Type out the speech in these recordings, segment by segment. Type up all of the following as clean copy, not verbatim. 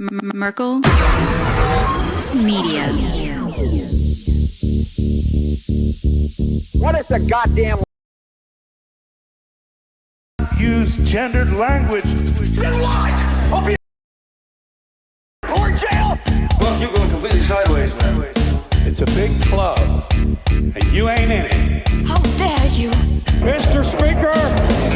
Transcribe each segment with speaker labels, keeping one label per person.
Speaker 1: Merkel Media.
Speaker 2: What is the goddamn...
Speaker 3: Use gendered language.
Speaker 2: Then what? Open your... or jail?
Speaker 4: Look, you're going completely sideways, man.
Speaker 3: It's a big club, and you ain't in it.
Speaker 1: How dare you?
Speaker 5: Mr. Speaker,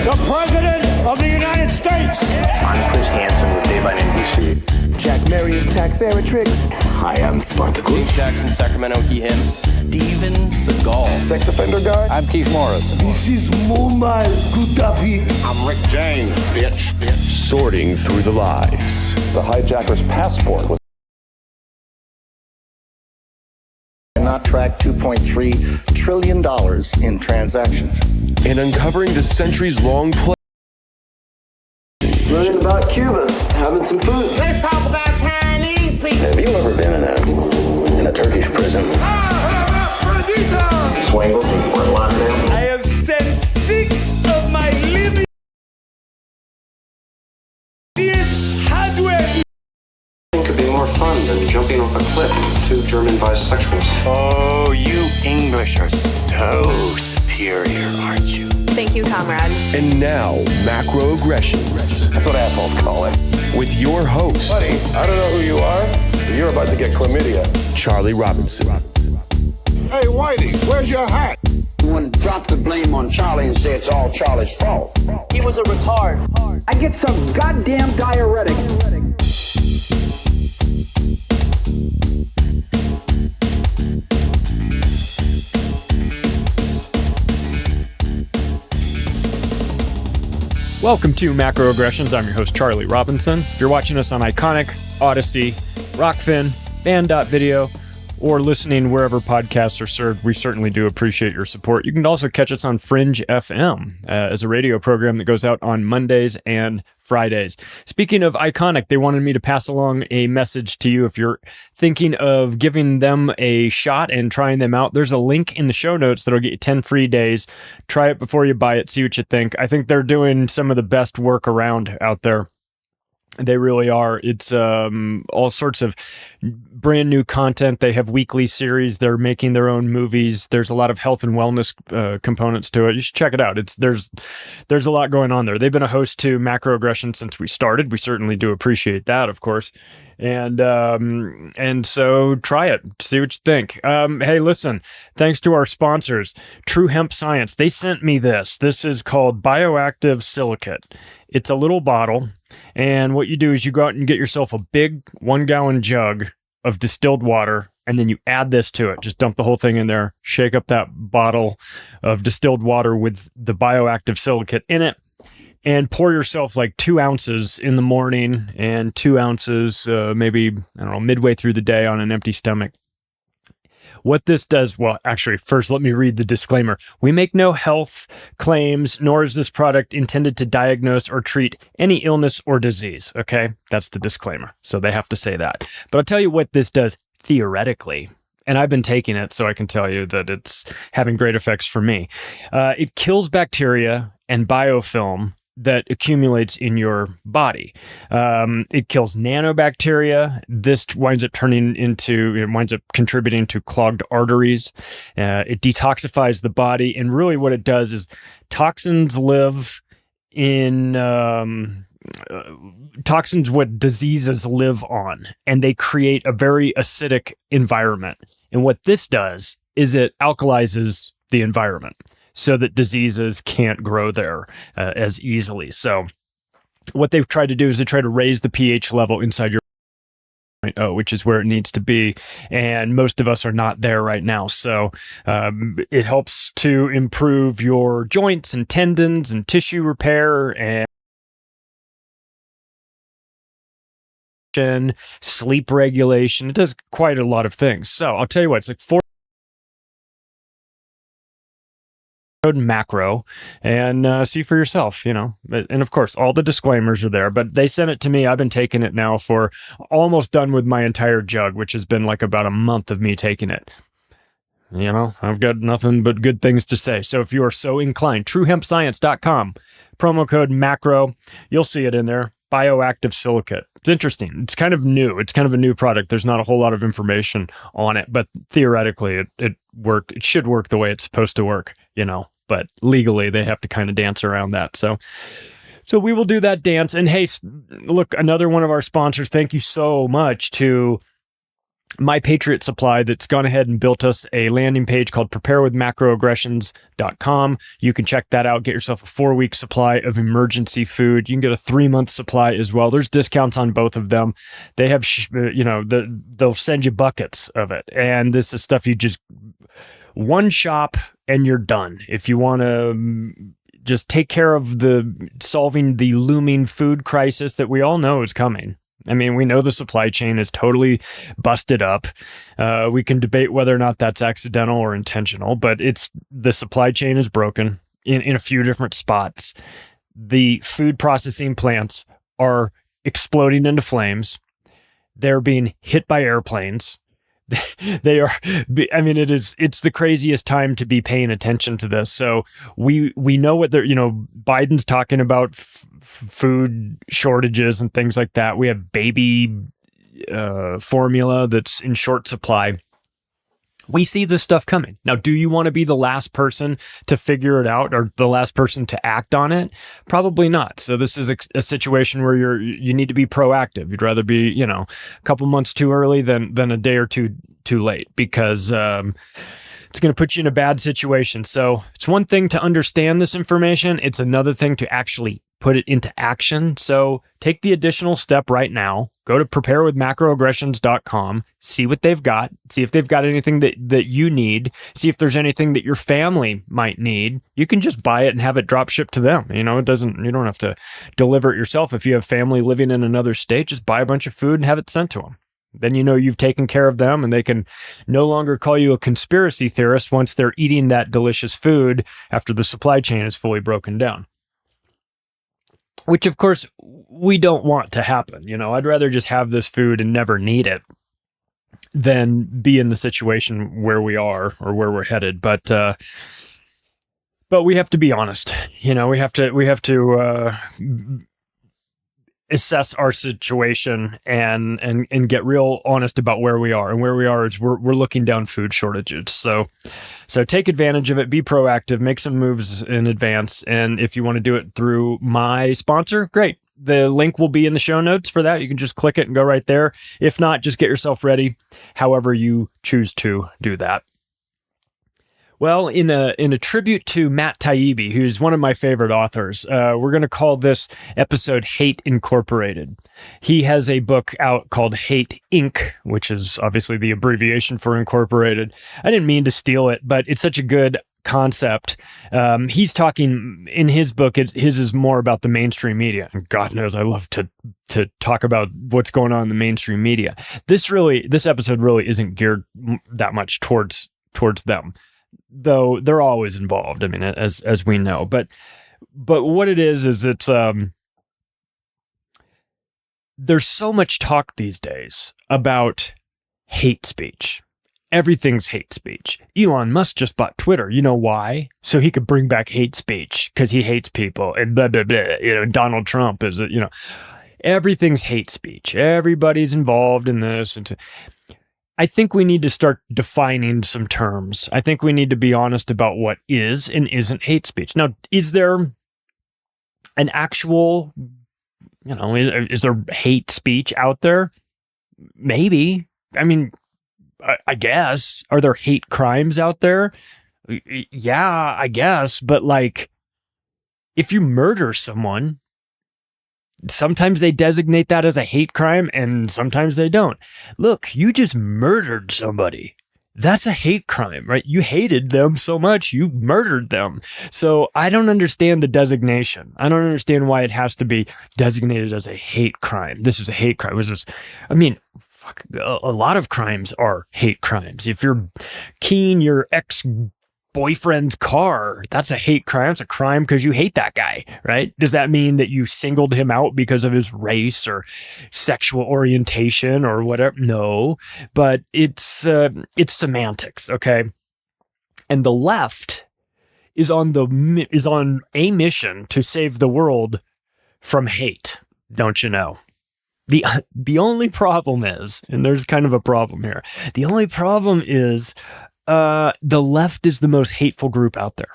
Speaker 5: the President of the United States.
Speaker 6: I'm Chris Hansen with Dave on NBC.
Speaker 7: Jack Marius Tack Theratrix.
Speaker 6: Hi, I'm Spartacus.
Speaker 8: Jackson, Sacramento, he, him. Steven Seagal.
Speaker 7: Sex offender guy.
Speaker 6: I'm Keith Morris.
Speaker 7: This is Muammar Gaddafi.
Speaker 4: I'm Rick James, bitch.
Speaker 9: Sorting through the lies.
Speaker 10: The hijacker's passport was
Speaker 11: not track $2.3 trillion in transactions.
Speaker 9: And uncovering the centuries-long play.
Speaker 6: Learning about Cuba, having some food.
Speaker 2: Let's talk about Chinese people.
Speaker 6: Have you ever been in a Turkish prison? Swangles in Fort Lauderdale?
Speaker 3: I have sent 6 of my living hardware.
Speaker 12: It could be more fun than jumping off a cliff with 2 German bisexuals.
Speaker 6: Oh, you English are so superior, aren't you?
Speaker 13: Thank you, comrade.
Speaker 9: And now, macroaggressions.
Speaker 10: That's what assholes call it.
Speaker 9: With your host,
Speaker 10: Buddy, I don't know who you are, but you're about to get chlamydia.
Speaker 9: Charlie Robinson.
Speaker 5: Hey, Whitey, where's your hat?
Speaker 2: You want to drop the blame on Charlie and say it's all Charlie's fault.
Speaker 13: He was a retard.
Speaker 2: I get some goddamn diuretic.
Speaker 14: Welcome to Macroaggressions. I'm your host, Charlie Robinson. If you're watching us on Iconic, Odyssey, Rockfin, Band.video, or listening wherever podcasts are served, we certainly do appreciate your support. You can also catch us on Fringe FM as a radio program that goes out on Mondays and Fridays. Speaking of Iconic, they wanted me to pass along a message to you. If you're thinking of giving them a shot and trying them out, there's a link in the show notes that'll get you 10 free days. Try it before you buy it. See what you think. I think they're doing some of the best work around out there. They really are. It's all sorts of brand new content. They have weekly series. They're making their own movies. There's a lot of health and wellness components to it. You should check it out. There's a lot going on there. They've been a host to Macroaggression since we started. We certainly do appreciate that, of course. And so try it. See what you think. Hey, listen, thanks to our sponsors, True Hemp Science. They sent me this. This is called Bioactive Silicate. It's a little bottle. And what you do is you go out and get yourself a big 1-gallon jug of distilled water, and then you add this to it. Just dump the whole thing in there, shake up that bottle of distilled water with the bioactive silicate in it, and pour yourself like 2 ounces in the morning and 2 ounces maybe, I don't know, midway through the day on an empty stomach. What this does, well, actually, first let me read the disclaimer. We make no health claims, nor is this product intended to diagnose or treat any illness or disease, okay? That's the disclaimer, so they have to say that. But I'll tell you what this does theoretically, and I've been taking it, so I can tell you that it's having great effects for me. It kills bacteria and biofilm that accumulates in your body. It kills nanobacteria. This winds up contributing to clogged arteries. It detoxifies the body. And really what it does is toxins live in, toxins what diseases live on, and they create a very acidic environment. And what this does is it alkalizes the environment, so that diseases can't grow there as easily. So what they've tried to do is they try to raise the pH level inside your body, which is where it needs to be. And most of us are not there right now. So it helps to improve your joints and tendons and tissue repair and sleep regulation. It does quite a lot of things. So I'll tell you what, it's like macro and see for yourself, and of course all the disclaimers are there, but they sent it to me. I've been taking it now for almost done with my entire jug, which has been like about a month of me taking it. I've got nothing but good things to say. So if you are so inclined, truehempscience.com, promo code macro, you'll see it in there. bioactive silicate. It's interesting. It's kind of new. It's kind of a new product. There's not a whole lot of information on it, but theoretically it should work the way it's supposed to work, but legally they have to kind of dance around that. So we will do that dance. And hey, look, another one of our sponsors, thank you so much to My Patriot Supply that's gone ahead and built us a landing page called preparewithmacroaggressions.com. You can check that out. Get yourself a 4-week supply of emergency food. You can get a 3-month supply as well. There's discounts on both of them. They have, they'll send you buckets of it. And this is stuff you just one shop and you're done. If you want to just take care of solving the looming food crisis that we all know is coming. I mean, we know the supply chain is totally busted up. We can debate whether or not that's accidental or intentional, but the supply chain is broken in a few different spots. The food processing plants are exploding into flames. They're being hit by airplanes. They are, it's the craziest time to be paying attention to this. So we know what Biden's talking about food shortages and things like that. We have baby formula that's in short supply. We see this stuff coming. Now, do you want to be the last person to figure it out or the last person to act on it? Probably not. So this is a situation where you need to be proactive. You'd rather be, a couple months too early than a day or two too late, because it's going to put you in a bad situation. So it's one thing to understand this information. It's another thing to actually put it into action. So take the additional step right now. Go to preparewithmacroaggressions.com, see what they've got, see if they've got anything that you need, see if there's anything that your family might need. You can just buy it and have it drop shipped to them. You don't have to deliver it yourself. If you have family living in another state, just buy a bunch of food and have it sent to them. Then you've taken care of them, and they can no longer call you a conspiracy theorist once they're eating that delicious food after the supply chain is fully broken down. Which, of course, we don't want to happen. I'd rather just have this food and never need it than be in the situation where we are or where we're headed. But we have to be honest. We have to assess our situation and get real honest about where we are. And where we are is we're looking down food shortages. So take advantage of it, be proactive, make some moves in advance. And if you want to do it through my sponsor, great. The link will be in the show notes for that. You can just click it and go right there. If not, just get yourself ready, however you choose to do that. Well, in a tribute to Matt Taibbi, who's one of my favorite authors, we're going to call this episode Hate Incorporated. He has a book out called Hate Inc., which is obviously the abbreviation for Incorporated. I didn't mean to steal it, but it's such a good concept. He's talking in his book, his is more about the mainstream media. And God knows I love to talk about what's going on in the mainstream media. This episode really isn't geared that much towards them, though they're always involved. I mean, as we know, but what it is it's there's so much talk these days about hate speech. Everything's hate speech. Elon Musk just bought Twitter. You know why? So he could bring back hate speech because he hates people, and blah blah blah. Donald Trump is everything's hate speech. Everybody's involved in this, and I think we need to start defining some terms. I think we need to be honest about what is and isn't hate speech. Now, is there an actual, is there hate speech out there? Maybe. I mean, I guess. Are there hate crimes out there? Yeah, I guess. But if you murder someone, sometimes they designate that as a hate crime and sometimes they don't. Look, you just murdered somebody. That's a hate crime, right? You hated them so much, you murdered them. So I don't understand the designation. I don't understand why it has to be designated as a hate crime. This is a hate crime. A lot of crimes are hate crimes. If you're keying your ex-boyfriend's car, that's a hate crime. It's a crime because you hate that guy, right? Does that mean that you singled him out because of his race or sexual orientation or whatever? No, but it's semantics, okay? And the left is on a mission to save the world from hate. don't you know? The only problem is, and there's kind of a problem here, the only problem is the left is the most hateful group out there.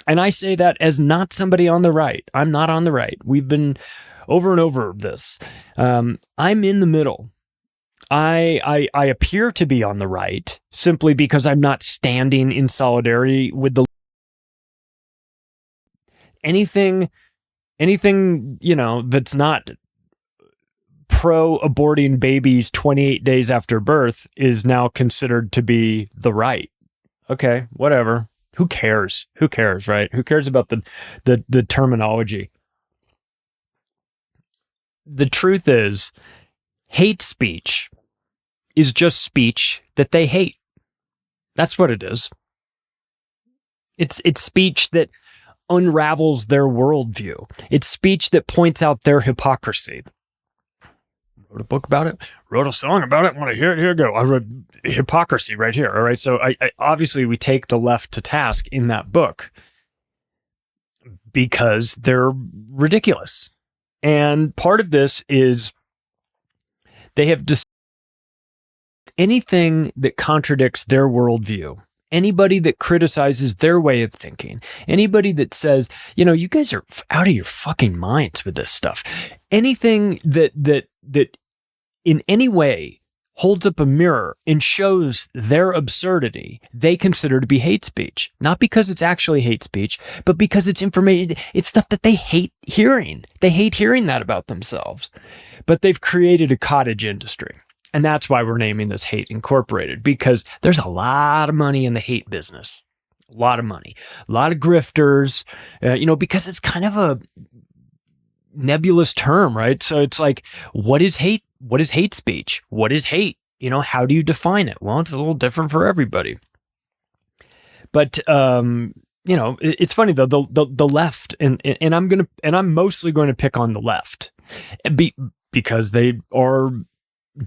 Speaker 14: And I say that as not somebody on the right. I'm not on the right. We've been over and over this. I'm in the middle. I appear to be on the right simply because I'm not standing in solidarity with the anything, that's not pro-aborting babies 28 days after birth is now considered to be the right. Okay, whatever. Who cares? Who cares, right? Who cares about the terminology? The truth is, hate speech is just speech that they hate. That's what it is. It's speech that unravels their worldview. It's speech that points out their hypocrisy. Wrote a book about it, wrote a song about it. Want to hear it? Here you go. I wrote hypocrisy right here. All right. So I obviously we take the left to task in that book because they're ridiculous. And part of this is they have anything that contradicts their worldview, anybody that criticizes their way of thinking, anybody that says, you guys are out of your fucking minds with this stuff, anything that in any way holds up a mirror and shows their absurdity, they consider to be hate speech. Not because it's actually hate speech, but because it's information, it's stuff that they hate hearing. They hate hearing that about themselves. But they've created a cottage industry. And that's why we're naming this Hate Incorporated, because there's a lot of money in the hate business. A lot of money. A lot of grifters, because it's kind of a nebulous term, right? So it's like, what is hate? What is hate speech? What is hate? How do you define it? Well, it's a little different for everybody. But it's funny though, the left, and I'm mostly going to pick on the left, because they are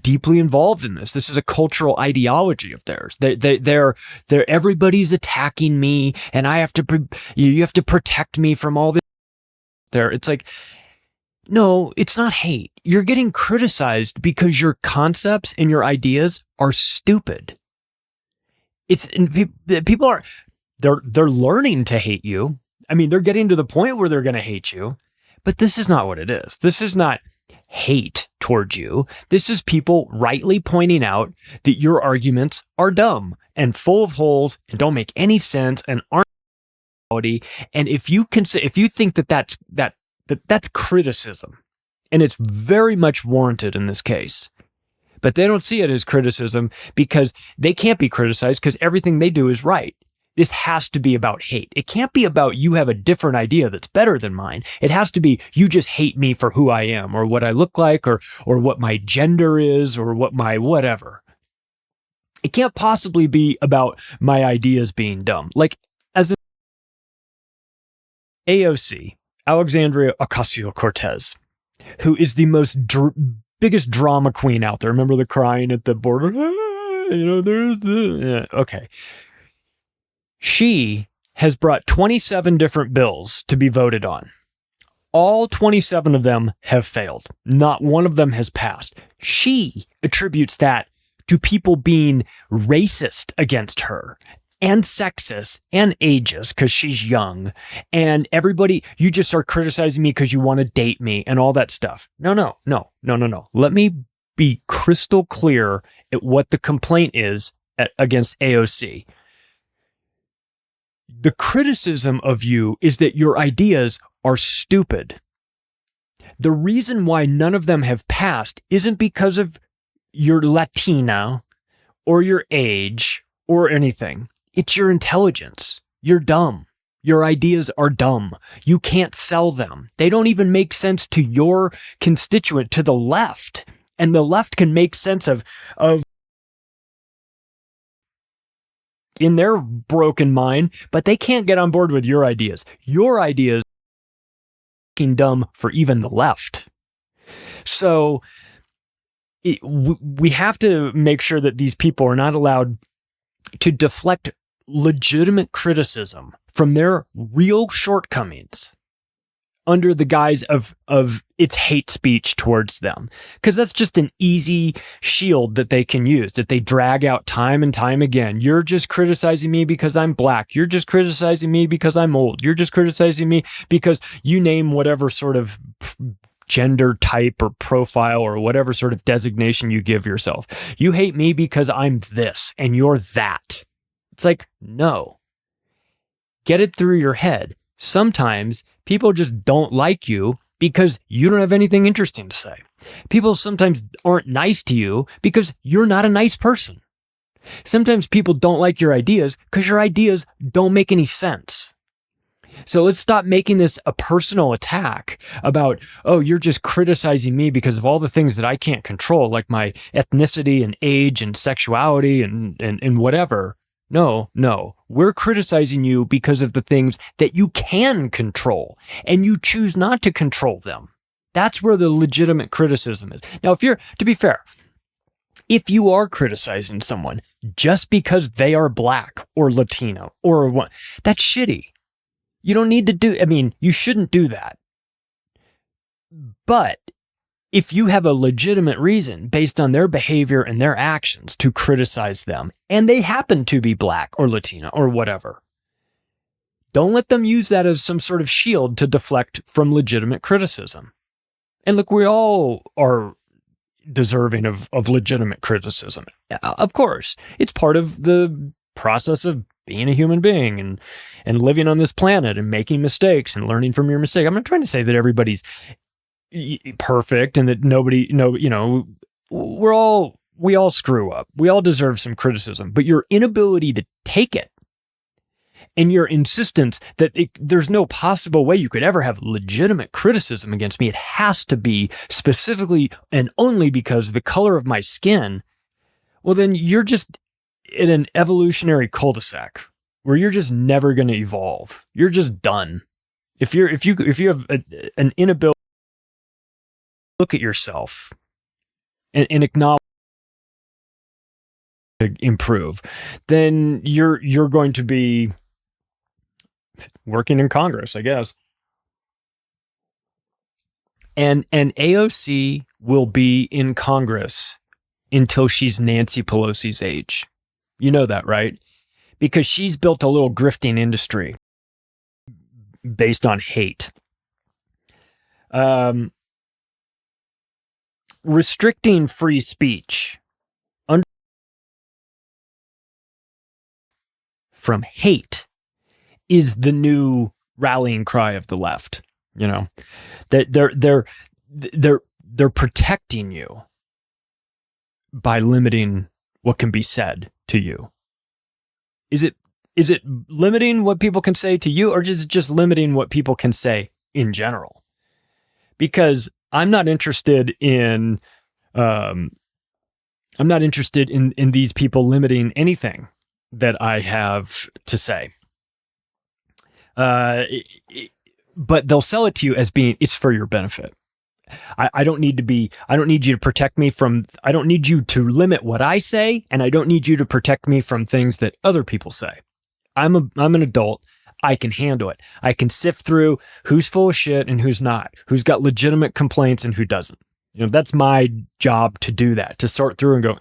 Speaker 14: deeply involved in this. This is a cultural ideology of theirs. They're everybody's attacking me, and you have to protect me from all this. It's like, no, it's not hate. You're getting criticized because your concepts and your ideas are stupid. People are they're learning to hate you. I mean, they're getting to the point where they're going to hate you, but this is not what it is. This is not hate towards you. This is people rightly pointing out that your arguments are dumb and full of holes and don't make any sense and aren't reality. And if you think that's criticism, and it's very much warranted in this case, but they don't see it as criticism because they can't be criticized because everything they do is right. This has to be about hate. It can't be about you have a different idea that's better than mine. It has to be you just hate me for who I am or what I look like or what my gender is or what my whatever. It can't possibly be about my ideas being dumb. Like as an AOC, Alexandria Ocasio-Cortez, who is the most biggest drama queen out there. Remember the crying at the border? Okay. She has brought 27 different bills to be voted on. All 27 of them have failed. Not one of them has passed. She attributes that to people being racist against her and sexist and ageist because she's young. And everybody, you just are criticizing me because you want to date me and all that stuff. No. Let me be crystal clear at what the complaint is against AOC. The criticism of you is that your ideas are stupid. The reason why none of them have passed isn't because of your Latina or your age or anything. It's your intelligence. You're dumb. Your ideas are dumb. You can't sell them. They don't even make sense to your constituent, to the left. And the left can make sense of in their broken mind, but they can't get on board with your ideas. Your ideas are fucking dumb for even the left. So we have to make sure that these people are not allowed to deflect legitimate criticism from their real shortcomings under the guise of it's hate speech towards them, because that's just an easy shield that they can use, that they drag out time and time again. You're just criticizing me because I'm black. You're just criticizing me because I'm old. You're just criticizing me because you name whatever sort of gender type or profile or whatever sort of designation you give yourself. You hate me because I'm this and you're that. It's like, no. Get it through your head. Sometimes people just don't like you because you don't have anything interesting to say. People sometimes aren't nice to you because you're not a nice person. Sometimes people don't like your ideas because your ideas don't make any sense. So let's stop making this a personal attack about, oh, you're just criticizing me because of all the things that I can't control, like my ethnicity and age and sexuality and whatever. No, we're criticizing you because of the things that you can control, and you choose not to control them. That's where the legitimate criticism is. Now, to be fair, if you are criticizing someone just because they are black or Latino or what, that's shitty. You don't need to you shouldn't do that. But if you have a legitimate reason based on their behavior and their actions to criticize them, and they happen to be black or Latino or whatever, don't let them use that as some sort of shield to deflect from legitimate criticism. And look, we all are deserving of legitimate criticism. Of course, it's part of the process of being a human being and living on this planet and making mistakes and learning from your mistake. I'm not trying to say that everybody's perfect and that we all screw up. We all deserve some criticism, but your inability to take it and your insistence that there's no possible way you could ever have legitimate criticism against me. It has to be specifically and only because of the color of my skin. Well, then you're just in an evolutionary cul-de-sac where you're just never going to evolve. You're just done. If you have an inability to look at yourself and acknowledge to improve, then you're going to be working in Congress, I guess. And AOC will be in Congress until she's Nancy Pelosi's age. You know that, right? Because she's built a little grifting industry based on hate. Restricting free speech from hate is the new rallying cry of the left. You know, they're protecting you by limiting what can be said to you. Is it limiting what people can say to you, or is it just limiting what people can say in general? Because I'm not interested in these people limiting anything that I have to say. But they'll sell it to you as being, it's for your benefit. I don't need you to protect me from, I don't need you to limit what I say, and I don't need you to protect me from things that other people say. I'm an adult. I can handle it. I can sift through who's full of shit and who's not, who's got legitimate complaints and who doesn't. You know, that's my job to do that, to sort through and go,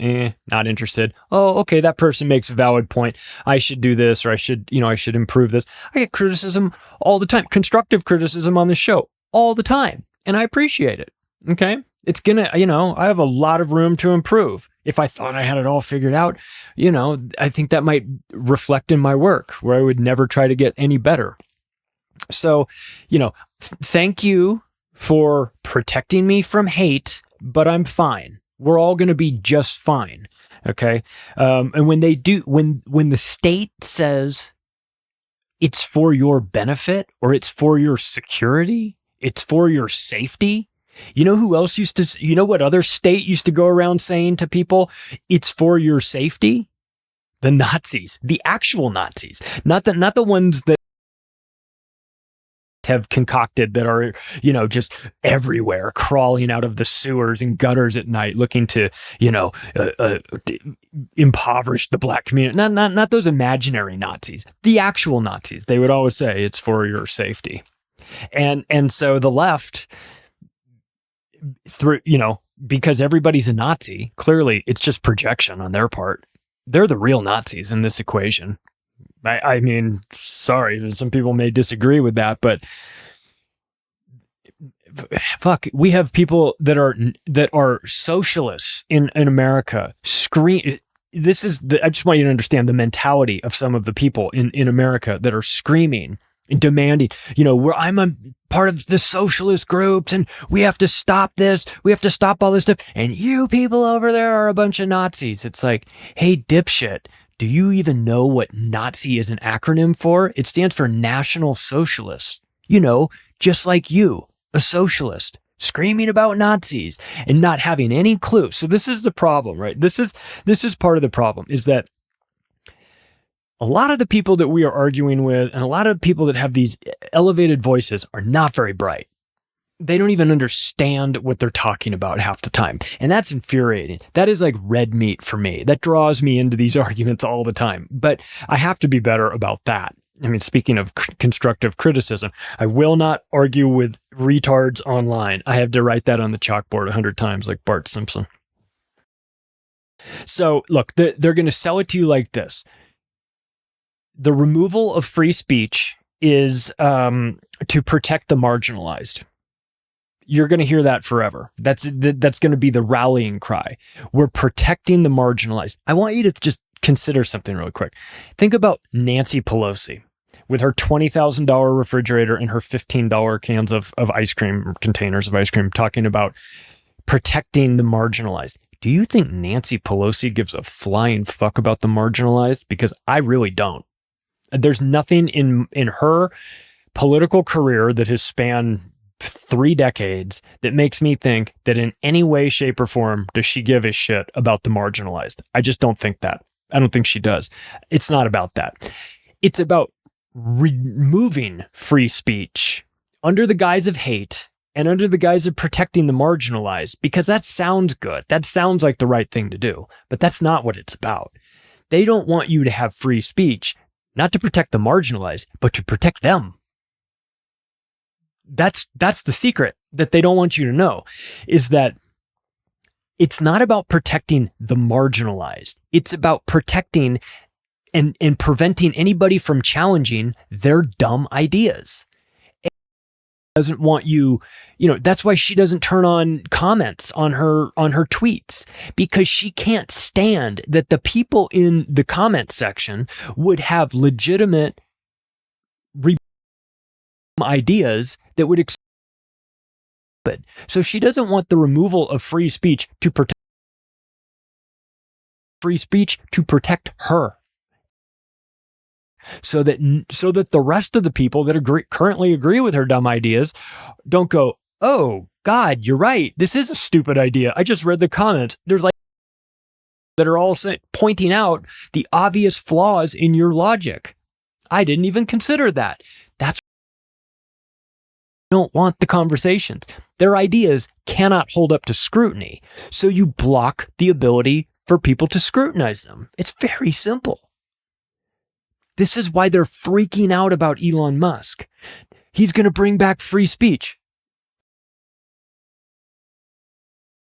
Speaker 14: not interested. Oh, okay, that person makes a valid point. I should do this, or I should improve this. I get criticism all the time, constructive criticism on the show all the time, and I appreciate it. Okay? It's gonna, I have a lot of room to improve. If I thought I had it all figured out, I think that might reflect in my work, where I would never try to get any better. So, thank you for protecting me from hate, but I'm fine. We're all going to be just fine. Okay. And when they do, when the state says it's for your benefit, or it's for your security, it's for your safety. You know who else what other state used to go around saying to people, it's for your safety? The Nazis, the actual Nazis, not the ones that have concocted that are, just everywhere, crawling out of the sewers and gutters at night, looking to, impoverish the black community. Not those imaginary Nazis, the actual Nazis. They would always say it's for your safety. And so the left, through, because everybody's a Nazi, clearly it's just projection on their part. They're the real Nazis in this equation. I mean, sorry, some people may disagree with that, but fuck, we have people that are socialists in America scream. I just want you to understand the mentality of some of the people in America that are screaming and demanding, where I'm a part of the socialist groups and we have to stop this. We have to stop all this stuff. And you people over there are a bunch of Nazis. It's like, hey, dipshit, do you even know what Nazi is an acronym for? It stands for National Socialist. Just like you, a socialist, screaming about Nazis and not having any clue. So this is the problem, right? This is part of the problem, is that a lot of the people that we are arguing with and a lot of people that have these elevated voices are not very bright. They don't even understand what they're talking about half the time. And that's infuriating. That is like red meat for me. That draws me into these arguments all the time. But I have to be better about that. I mean, speaking of constructive criticism, I will not argue with retards online. I have to write that on the chalkboard 100 times like Bart Simpson. So look, they're going to sell it to you like this. The removal of free speech is to protect the marginalized. You're going to hear that forever. That's going to be the rallying cry. We're protecting the marginalized. I want you to just consider something really quick. Think about Nancy Pelosi with her $20,000 refrigerator and her $15 cans of ice cream, containers of ice cream, talking about protecting the marginalized. Do you think Nancy Pelosi gives a flying fuck about the marginalized? Because I really don't. There's nothing in her political career that has spanned 3 decades that makes me think that in any way, shape, or form does she give a shit about the marginalized. I just don't think that. I don't think she does. It's not about that. It's about removing free speech under the guise of hate and under the guise of protecting the marginalized, because that sounds good. That sounds like the right thing to do, but that's not what it's about. They don't want you to have free speech, not to protect the marginalized, but to protect them. That's the secret that they don't want you to know, is that it's not about protecting the marginalized. It's about protecting and preventing anybody from challenging their dumb ideas. And doesn't want you, that's why she doesn't turn on comments on her tweets, because she can't stand that the people in the comment section would have legitimate ideas that would but so she doesn't want the removal of free speech to protect her, so that the rest of the people that currently agree with her dumb ideas don't go, oh God, you're right, this is a stupid idea, I just read the comments, there's like that are all pointing out the obvious flaws in your logic, I didn't even consider that. That's don't want the conversations. Their ideas cannot hold up to scrutiny. So you block the ability for people to scrutinize them. It's very simple. This is why they're freaking out about Elon Musk. He's going to bring back free speech.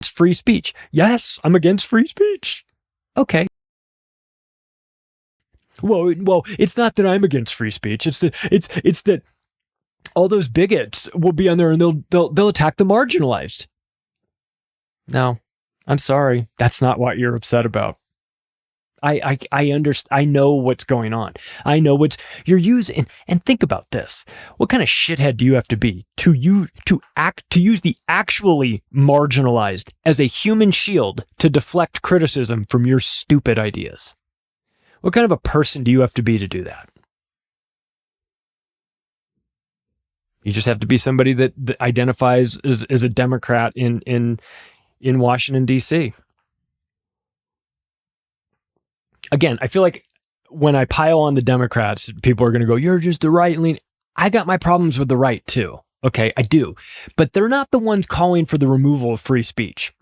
Speaker 14: It's free speech. Yes, I'm against free speech. Okay. Well, it's not that I'm against free speech. It's that all those bigots will be on there and they'll attack the marginalized. No, I'm sorry. That's not what you're upset about. I understand. I know what's going on. I know you're using. And think about this. What kind of shithead do you have to be to use the actually marginalized as a human shield to deflect criticism from your stupid ideas? What kind of a person do you have to be to do that? You just have to be somebody that identifies as a Democrat in Washington, D.C. Again, I feel like when I pile on the Democrats, people are going to go, you're just the right lean. I got my problems with the right too. Okay, I do. But they're not the ones calling for the removal of free speech.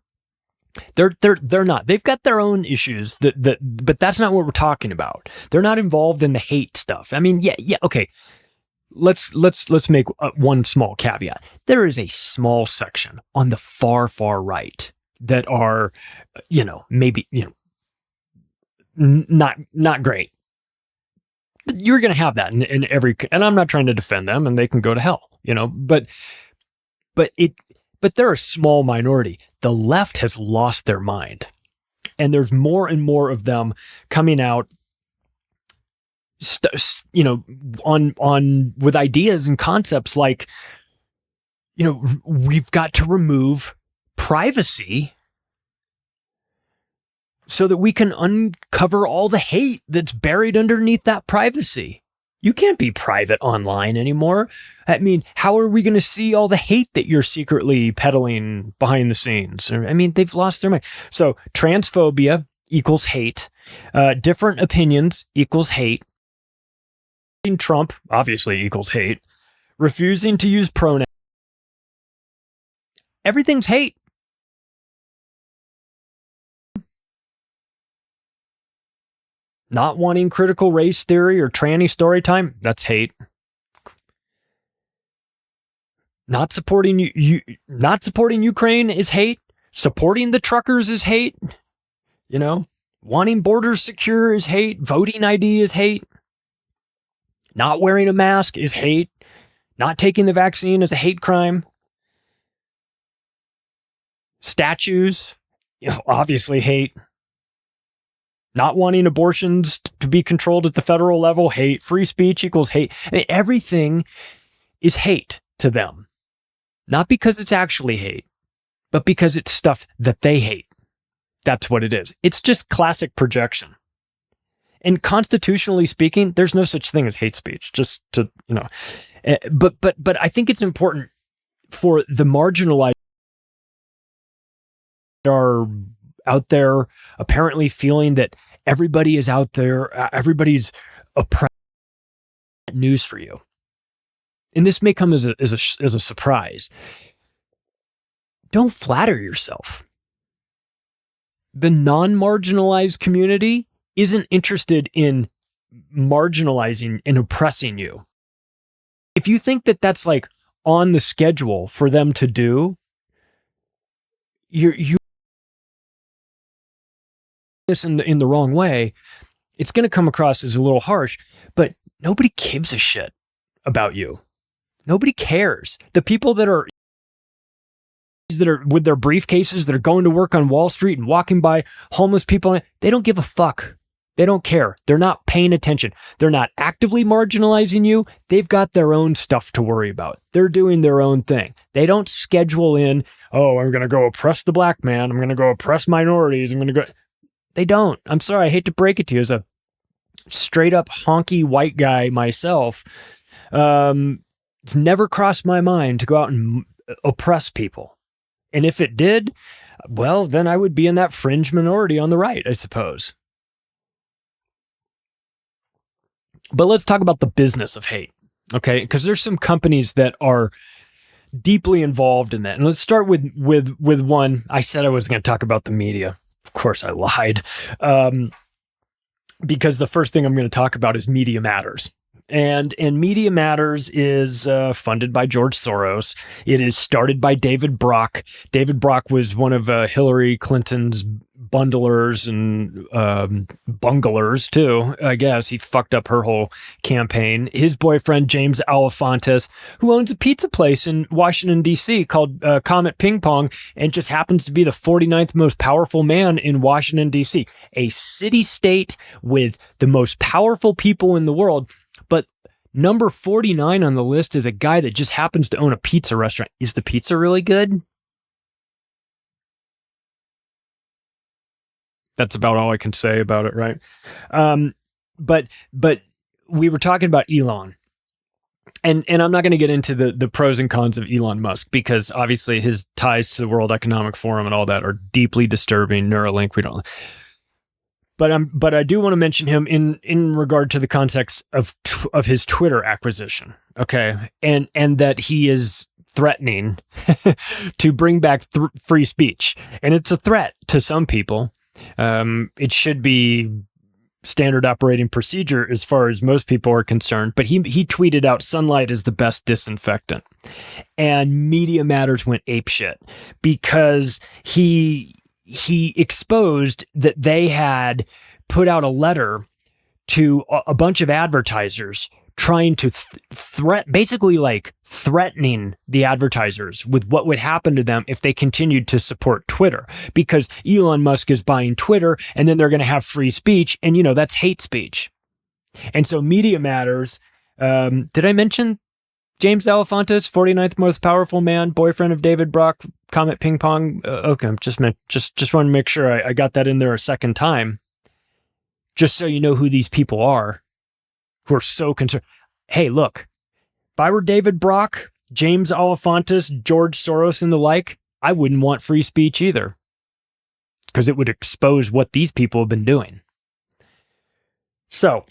Speaker 14: They're not. They've got their own issues but that's not what we're talking about. They're not involved in the hate stuff. I mean, yeah, okay. let's make one small caveat. There is a small section on the far right that are, maybe, not great. But you're going to have that in every, and I'm not trying to defend them, and they can go to hell, but they're a small minority. The left has lost their mind, and there's more and more of them coming out, on with ideas and concepts like, we've got to remove privacy so that we can uncover all the hate that's buried underneath that privacy. You can't be private online anymore. I mean, how are we going to see all the hate that you're secretly peddling behind the scenes? I mean, they've lost their mind. So transphobia equals hate. Different opinions equals hate. Trump obviously equals hate. Refusing to use pronouns. Everything's hate. Not wanting critical race theory or tranny story time, that's hate. Not supporting not supporting Ukraine is hate. Supporting the truckers is hate. Wanting borders secure is hate. Voting ID is hate. Not wearing a mask is hate. Not taking the vaccine is a hate crime. Statues, obviously hate. Not wanting abortions to be controlled at the federal level, hate. Free speech equals hate. I mean, everything is hate to them. Not because it's actually hate, but because it's stuff that they hate. That's what it is. It's just classic projection. And constitutionally speaking, there's no such thing as hate speech. Just to, but I think it's important for the marginalized that are out there apparently feeling that everybody is out there, everybody's oppressed. News for you. And this may come as a surprise. Don't flatter yourself. The non-marginalized community isn't interested in marginalizing and oppressing you. If you think that that's like on the schedule for them to do, you this in the wrong way, it's going to come across as a little harsh, but nobody gives a shit about you. Nobody cares. The people that are with their briefcases that are going to work on Wall Street and walking by homeless people, they don't give a fuck. They don't care. They're not paying attention. They're not actively marginalizing you. They've got their own stuff to worry about. They're doing their own thing. They don't schedule in, oh, I'm going to go oppress the black man. I'm going to go oppress minorities. I'm going to go. They don't. I'm sorry. I hate to break it to you. As a straight up honky white guy myself, it's never crossed my mind to go out and oppress people. And if it did, well, then I would be in that fringe minority on the right, I suppose. But let's talk about the business of hate, okay? Because there's some companies that are deeply involved in that. And let's start with one. I said I was going to talk about the media. Of course, I lied. Because the first thing I'm going to talk about is Media Matters. And Media Matters is funded by George Soros. It is started by David Brock. David Brock was one of Hillary Clinton's bundlers and bunglers too. I guess he fucked up her whole campaign. His boyfriend, James Alefantis, who owns a pizza place in Washington, D.C. called Comet Ping Pong, and just happens to be the 49th most powerful man in Washington, D.C., a city-state with the most powerful people in the world. But number 49 on the list is a guy that just happens to own a pizza restaurant. Is the pizza really good? That's about all I can say about it, right? But we were talking about Elon. And I'm not going to get into the pros and cons of Elon Musk, because obviously his ties to the World Economic Forum and all that are deeply disturbing. Neuralink, we don't. But I do want to mention him in regard to the context of his Twitter acquisition, okay, and that he is threatening to bring back free speech, and it's a threat to some people. It should be standard operating procedure as far as most people are concerned, but he tweeted out sunlight is the best disinfectant. And Media Matters went apeshit because he exposed that they had put out a letter to a bunch of advertisers trying to basically like threatening the advertisers with what would happen to them if they continued to support Twitter, because Elon Musk is buying Twitter and then they're going to have free speech. And, that's hate speech. And so Media Matters, did I mention James Alefantis, 49th most powerful man, boyfriend of David Brock, Comet Ping Pong? Okay, just want to make sure I got that in there a second time, just so you know who these people are who are so concerned. Hey, look, if I were David Brock, James Alefantis, George Soros, and the like, I wouldn't want free speech either, because it would expose what these people have been doing. So,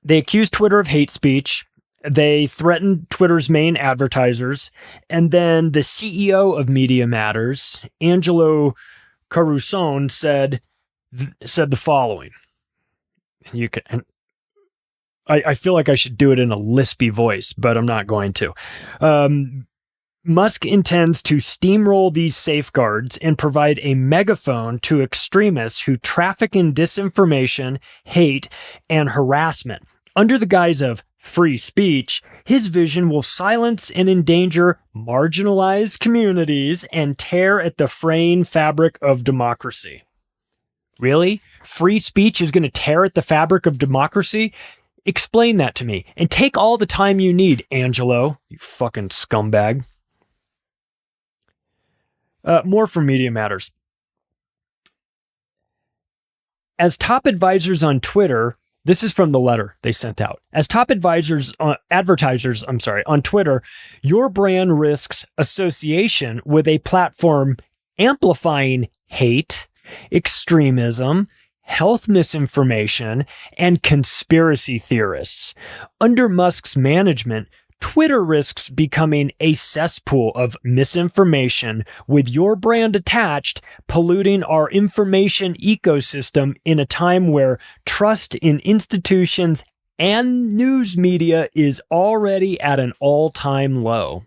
Speaker 14: they accused Twitter of hate speech. They threatened Twitter's main advertisers. And then the CEO of Media Matters, Angelo Carusone, said the following. I feel like I should do it in a lispy voice, but I'm not going to. Musk intends to steamroll these safeguards and provide a megaphone to extremists who traffic in disinformation, hate, and harassment. Under the guise of free speech, his vision will silence and endanger marginalized communities and tear at the fraying fabric of democracy. Really? Free speech is going to tear at the fabric of democracy? Explain that to me, and take all the time you need, Angelo, you fucking scumbag. More from Media Matters. As top advisors on Twitter, this is from the letter they sent out. As top advisors, advertisers on Twitter, your brand risks association with a platform amplifying hate, extremism, health misinformation, and conspiracy theorists. Under Musk's management, Twitter risks becoming a cesspool of misinformation with your brand attached, polluting our information ecosystem in a time where trust in institutions and news media is already at an all-time low.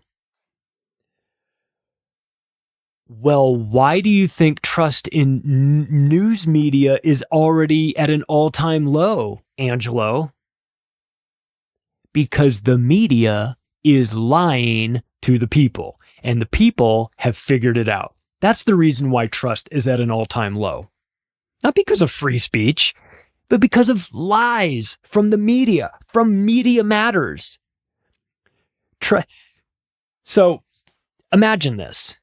Speaker 14: Well, why do you think trust in news media is already at an all-time low, Angelo? Because the media is lying to the people, and the people have figured it out. That's the reason why trust is at an all-time low. Not because of free speech, but because of lies from the media, from Media Matters. So imagine this.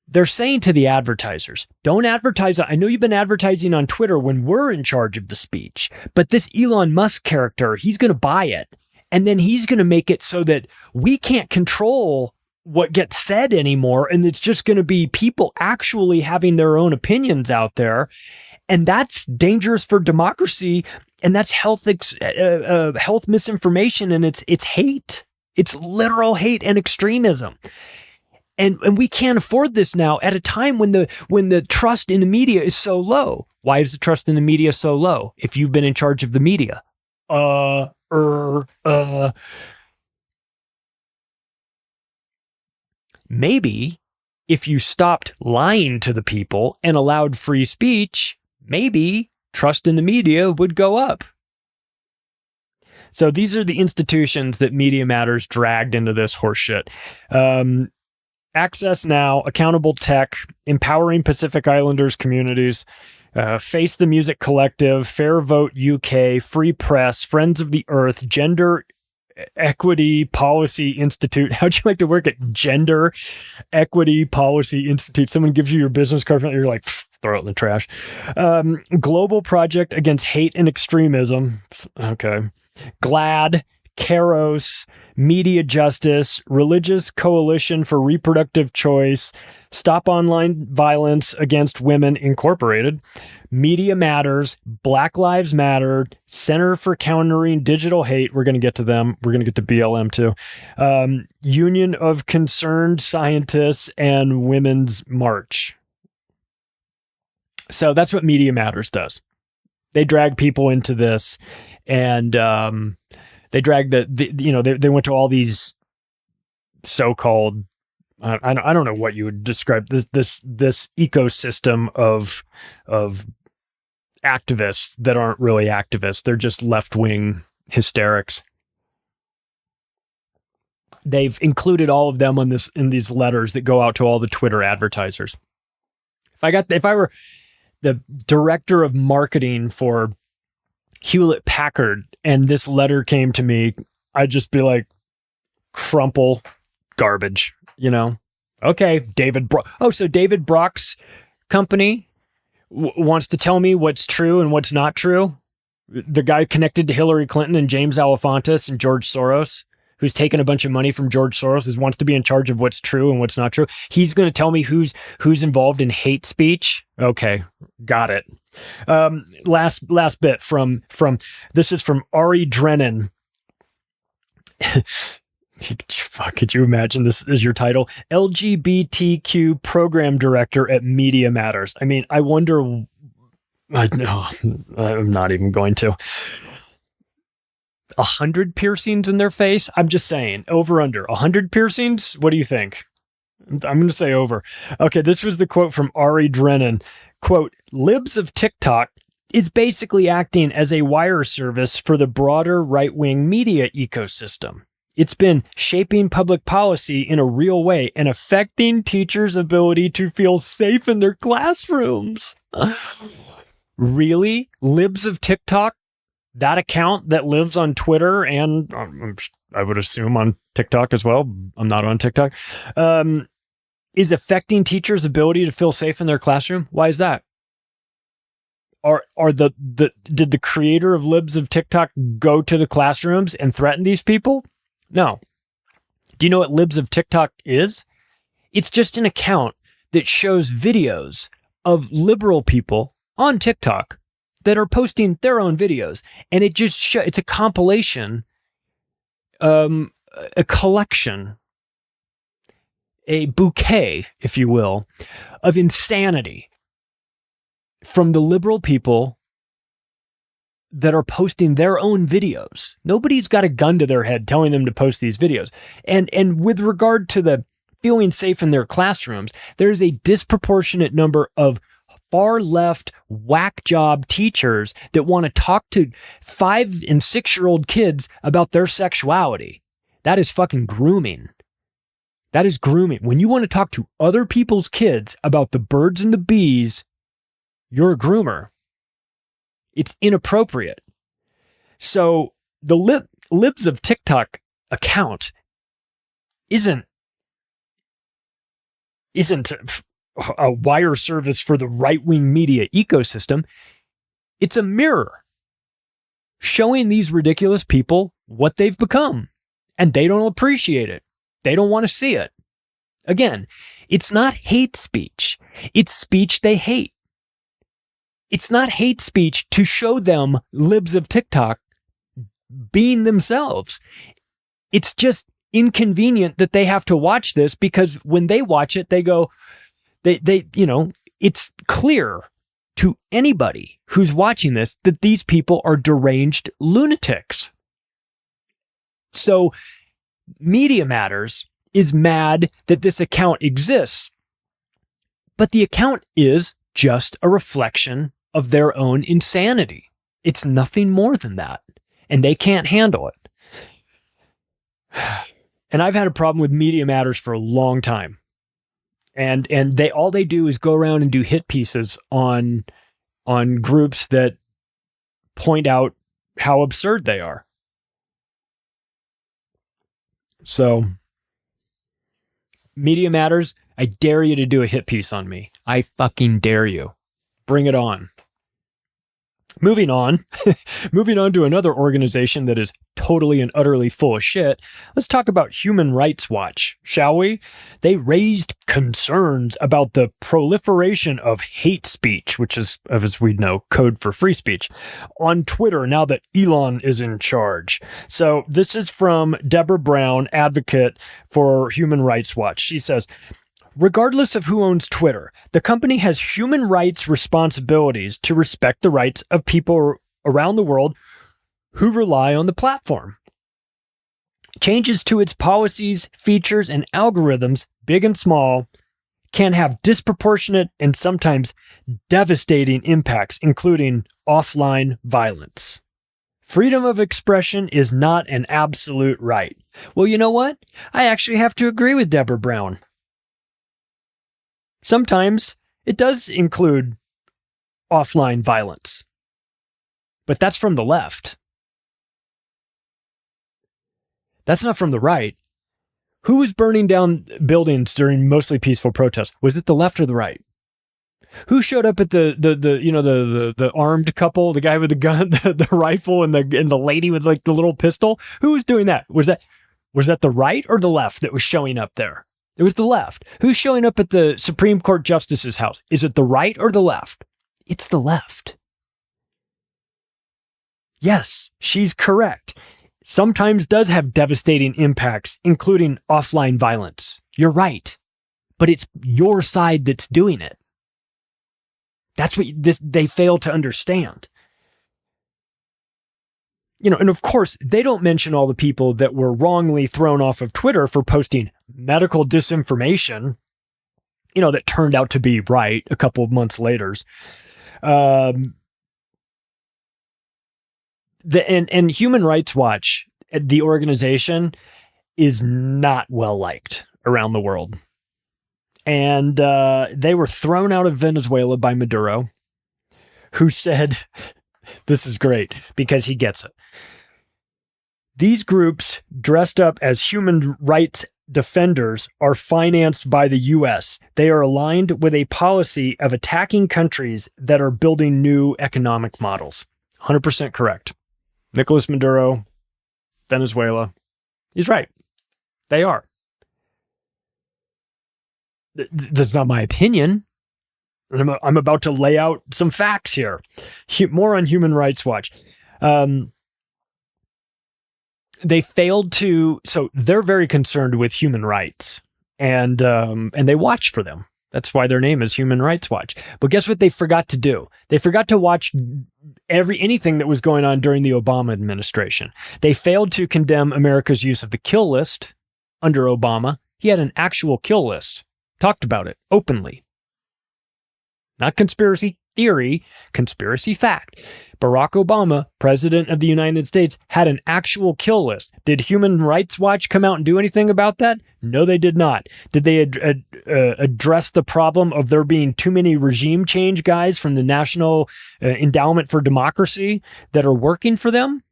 Speaker 14: They're saying to the advertisers, don't advertise. I know you've been advertising on Twitter when we're in charge of the speech, but this Elon Musk character, he's going to buy it. And then he's going to make it so that we can't control what gets said anymore. And it's just going to be people actually having their own opinions out there. And that's dangerous for democracy. And that's health misinformation. And it's hate. It's literal hate and extremism. And we can't afford this now at a time when the trust in the media is so low. Why is the trust in the media so low if you've been in charge of the media? Maybe if you stopped lying to the people and allowed free speech, maybe trust in the media would go up. So these are the institutions that Media Matters dragged into this horseshit. Access Now, Accountable Tech, Empowering Pacific Islanders Communities, Face the Music Collective, Fair Vote UK, Free Press, Friends of the Earth, Gender Equity Policy Institute. How'd you like to work at Gender Equity Policy Institute? Someone gives you your business card and you're like, throw it in the trash. Global Project Against Hate and Extremism. Okay. GLAD, Kairos, Media Justice, Religious Coalition for Reproductive Choice, Stop Online Violence Against Women Incorporated, Media Matters, Black Lives Matter, Center for Countering Digital Hate. We're going to get to them. We're going to get to BLM too. Union of Concerned Scientists, and Women's March. So that's what Media Matters does. They drag people into this, and they drag they went to all these so-called I don't know what you would describe this ecosystem of activists that aren't really activists. They're just left-wing hysterics. They've included all of them in these letters that go out to all the Twitter advertisers. If I were the director of marketing for Hewlett Packard and this letter came to me, I'd just be like, crumple, garbage, Okay, so David Brock's company wants to tell me what's true and what's not true. The guy connected to Hillary Clinton and James Alefantis and George Soros, who's taken a bunch of money from George Soros, who wants to be in charge of what's true and what's not true. He's going to tell me who's involved in hate speech. Okay, got it. Last bit from this is from Ari Drennan. Fuck, could you imagine this is your title? LGBTQ program director at Media Matters. I mean, I wonder. No, I'm not even going to. 100 piercings in their face? I'm just saying, over under 100 piercings? What do you think? I'm going to say over. Okay, this was the quote from Ari Drennan. Quote, libs of TikTok is basically acting as a wire service for the broader right-wing media ecosystem. It's been shaping public policy in a real way and affecting teachers' ability to feel safe in their classrooms. Really? Libs of TikTok? That account that lives on Twitter and I would assume on TikTok as well. I'm not on TikTok. Is affecting teachers' ability to feel safe in their classroom? Why is that? Did the creator of Libs of TikTok go to the classrooms and threaten these people? No. Do you know what Libs of TikTok is? It's just an account that shows videos of liberal people on TikTok that are posting their own videos. And it just it's a compilation, a collection, a bouquet, if you will, of insanity from the liberal people that are posting their own videos. Nobody's got a gun to their head telling them to post these videos. And with regard to the feeling safe in their classrooms, there's a disproportionate number of far left whack job teachers that want to talk to 5 and 6-year-old kids about their sexuality. That is fucking grooming. That is grooming. When you want to talk to other people's kids about the birds and the bees, you're a groomer. It's inappropriate. So the Libs of TikTok account isn't a wire service for the right-wing media ecosystem. It's a mirror showing these ridiculous people what they've become, and they don't appreciate it. They don't want to see it. Again, it's not hate speech. It's speech they hate. It's not hate speech to show them Libs of TikTok being themselves. It's just inconvenient that they have to watch this because when they watch it, they go, it's clear to anybody who's watching this that these people are deranged lunatics. So Media Matters is mad that this account exists, but the account is just a reflection of their own insanity. It's nothing more than that, and they can't handle it. And I've had a problem with Media Matters for a long time. And all they do is go around and do hit pieces on groups that point out how absurd they are. So, Media Matters, I dare you to do a hit piece on me. I fucking dare you. Bring it on. Moving on to another organization that is totally and utterly full of shit. Let's talk about Human Rights Watch, shall we? They raised concerns about the proliferation of hate speech, which is, as we know, code for free speech, on Twitter now that Elon is in charge. So this is from Deborah Brown, advocate for Human Rights Watch. She says, Regardless of who owns Twitter, the company has human rights responsibilities to respect the rights of people around the world who rely on the platform. Changes to its policies, features, and algorithms, big and small, can have disproportionate and sometimes devastating impacts, including offline violence. Freedom of expression is not an absolute right. Well, you know what? I actually have to agree with Deborah Brown. Sometimes it does include offline violence, but that's from the left. That's not from the right. Who was burning down buildings during mostly peaceful protests? Was it the left or the right? Who showed up at the armed couple, the guy with the gun, the rifle, and the lady with like the little pistol? Who was doing that? Was that the right or the left that was showing up there? It was the left. Who's showing up at the Supreme Court Justice's house? Is it the right or the left? It's the left. Yes, she's correct. Sometimes does have devastating impacts, including offline violence. You're right. But it's your side that's doing it. That's what they fail to understand. And of course, they don't mention all the people that were wrongly thrown off of Twitter for posting medical disinformation, that turned out to be right a couple of months later. And Human Rights Watch, the organization, is not well liked around the world. And they were thrown out of Venezuela by Maduro, who said, this is great because he gets it. These groups dressed up as human rights defenders are financed by the U.S. They are aligned with a policy of attacking countries that are building new economic models. 100% correct. Nicolas Maduro, Venezuela. He's right. They are. That's not my opinion. I'm about to lay out some facts here. More on Human Rights Watch. They failed to, so they're very concerned with human rights, and they watch for them. That's why their name is Human Rights Watch. But guess what they forgot to do? They forgot to watch anything that was going on during the Obama administration. They failed to condemn America's use of the kill list under Obama. He had an actual kill list. Talked about it openly. Not conspiracy theory, conspiracy fact. Barack Obama, president of the United States, had an actual kill list. Did Human Rights Watch come out and do anything about that? No, they did not. Did they address the problem of there being too many regime change guys from the National Endowment for Democracy that are working for them?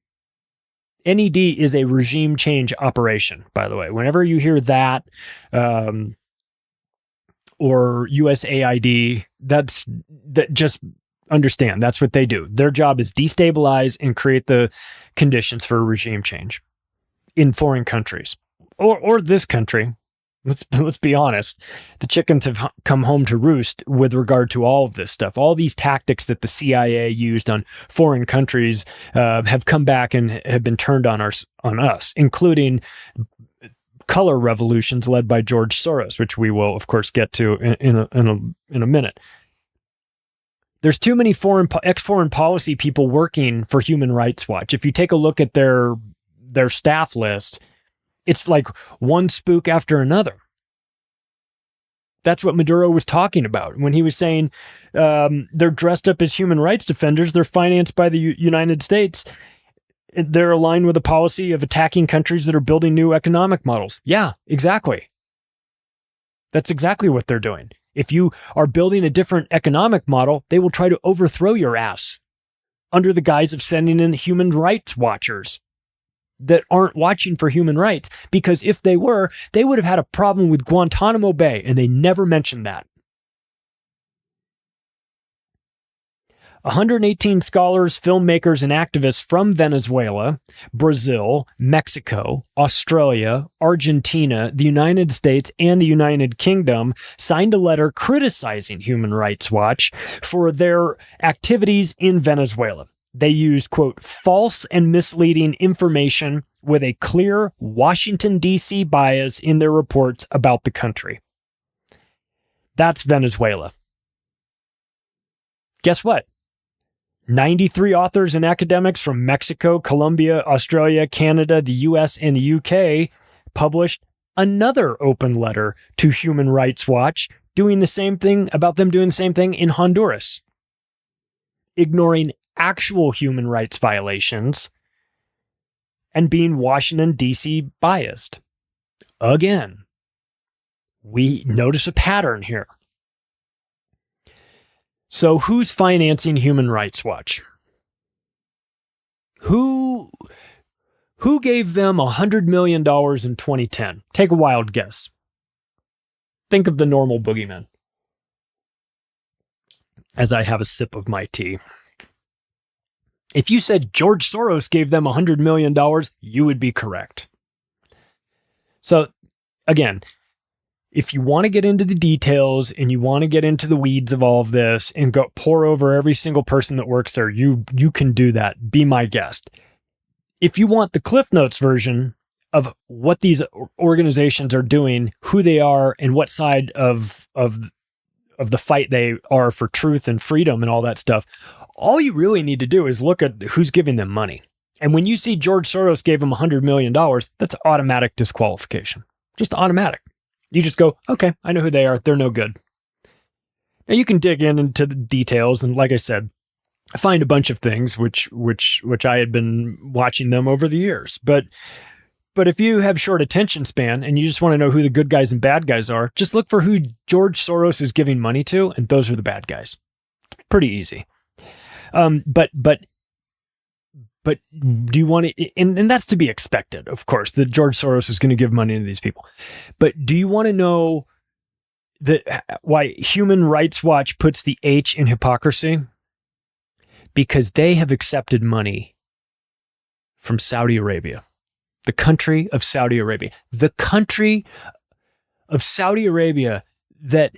Speaker 14: NED is a regime change operation, by the way. Whenever you hear that, or USAID, that just understand that's what they do. Their job is destabilize and create the conditions for regime change in foreign countries or this country. Let's be honest. The chickens have come home to roost with regard to all of this stuff. All these tactics that the CIA used on foreign countries have come back and have been turned on us, including color revolutions led by George Soros, which we will, of course, get to in a minute. There's too many ex-foreign policy people working for Human Rights Watch. If you take a look at their staff list, it's like one spook after another. That's what Maduro was talking about when he was saying they're dressed up as human rights defenders. They're financed by the United States. They're aligned with a policy of attacking countries that are building new economic models. Yeah, exactly. That's exactly what they're doing. If you are building a different economic model, they will try to overthrow your ass under the guise of sending in human rights watchers that aren't watching for human rights. Because if they were, they would have had a problem with Guantanamo Bay, and they never mentioned that. 118 scholars, filmmakers, and activists from Venezuela, Brazil, Mexico, Australia, Argentina, the United States, and the United Kingdom signed a letter criticizing Human Rights Watch for their activities in Venezuela. They used, quote, false and misleading information with a clear Washington, D.C. bias in their reports about the country. That's Venezuela. Guess what? 93 authors and academics from Mexico, Colombia, Australia, Canada, the US, and the UK published another open letter to Human Rights Watch doing the same thing about them doing the same thing in Honduras, ignoring actual human rights violations and being Washington, D.C. biased. Again, we notice a pattern here. So who's financing Human Rights Watch? Who gave them $100 million in 2010? Take a wild guess. Think of the normal boogeyman. As I have a sip of my tea. If you said George Soros gave them $100 million, you would be correct. So, again, if you want to get into the details and you want to get into the weeds of all of this and go pour over every single person that works there, you can do that. Be my guest. If you want the Cliff Notes version of what these organizations are doing, who they are, and what side of the fight they are for truth and freedom and all that stuff, all you really need to do is look at who's giving them money. And when you see George Soros gave them $100 million, that's automatic disqualification. Just automatic. You just go, okay, I know who they are. They're no good. Now you can dig into the details, and like I said, I find a bunch of things which I had been watching them over the years. But if you have short attention span and you just want to know who the good guys and bad guys are, just look for who George Soros is giving money to, and those are the bad guys. It's pretty easy. But do you want to, and that's to be expected, of course, that George Soros is going to give money to these people. But do you want to know why Human Rights Watch puts the H in hypocrisy? Because they have accepted money from Saudi Arabia, the country of Saudi Arabia, the country of Saudi Arabia that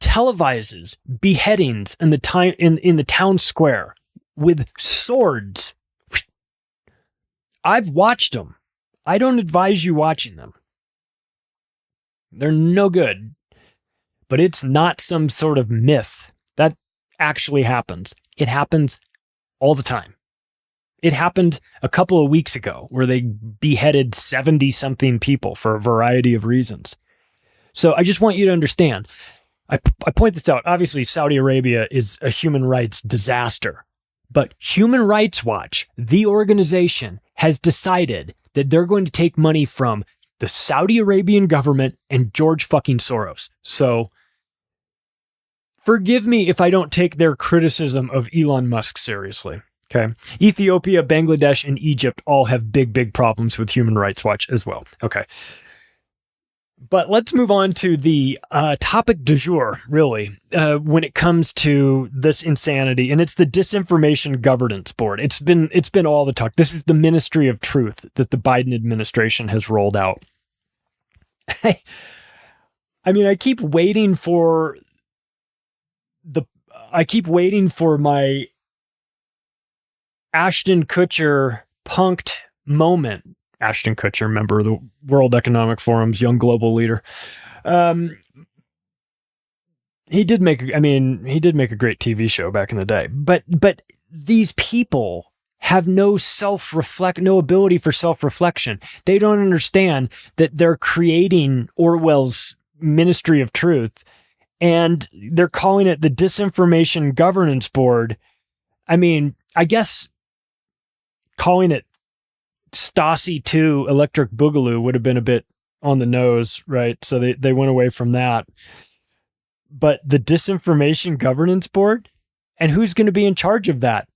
Speaker 14: televises beheadings in the town square with swords. I've watched them. I don't advise you watching them. They're no good. But it's not some sort of myth. That actually happens. It happens all the time. It happened a couple of weeks ago where they beheaded 70-something people for a variety of reasons. So I just want you to understand. I point this out. Obviously, Saudi Arabia is a human rights disaster. But Human Rights Watch, the organization, has decided that they're going to take money from the Saudi Arabian government and George fucking Soros. So forgive me if I don't take their criticism of Elon Musk seriously. Okay. Ethiopia, Bangladesh, and Egypt all have big problems with Human Rights Watch as well. Okay. But let's move on to the topic du jour, really, when it comes to this insanity, and it's the Disinformation Governance Board. It's been all the talk. This is the Ministry of Truth that the Biden administration has rolled out. I keep waiting for my Ashton Kutcher punked moment. Ashton Kutcher, member of the World Economic Forum's young global leader. He did make a great TV show back in the day. But these people have no ability for self-reflection. They don't understand that they're creating Orwell's Ministry of Truth, and they're calling it the Disinformation Governance Board. I guess calling it Stasi 2 Electric Boogaloo would have been a bit on the nose, right? So they went away from that. But the Disinformation Governance Board? And who's going to be in charge of that?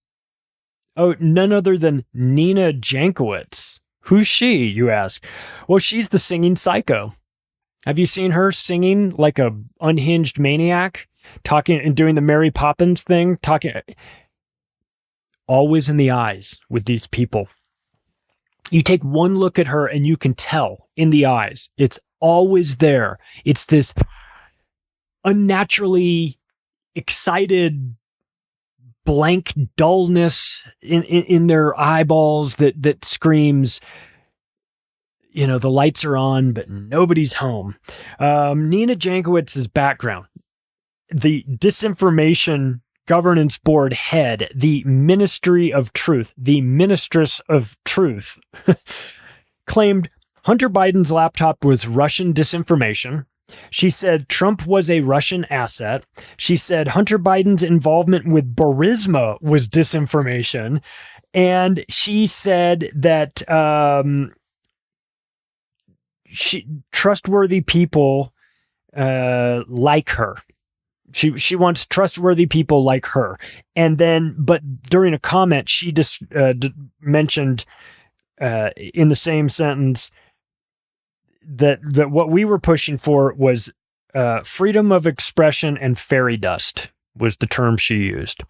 Speaker 14: Oh, none other than Nina Jankowicz. Who's she, you ask? Well, she's the singing psycho. Have you seen her singing like a unhinged maniac? Talking and doing the Mary Poppins thing? Always in the eyes with these people. You take one look at her and you can tell in the eyes. It's always there. It's this unnaturally excited, blank dullness in their eyeballs that screams, the lights are on, but nobody's home. Nina Jankowicz's background. the Disinformation Governance Board head, the Ministry of Truth, the Mistress of Truth, claimed Hunter Biden's laptop was Russian disinformation. She said Trump was a Russian asset. She said Hunter Biden's involvement with Burisma was disinformation. And she said that trustworthy people like her. She wants trustworthy people like her. And then, but during a comment, she just mentioned in the same sentence that what we were pushing for was freedom of expression and fairy dust was the term she used.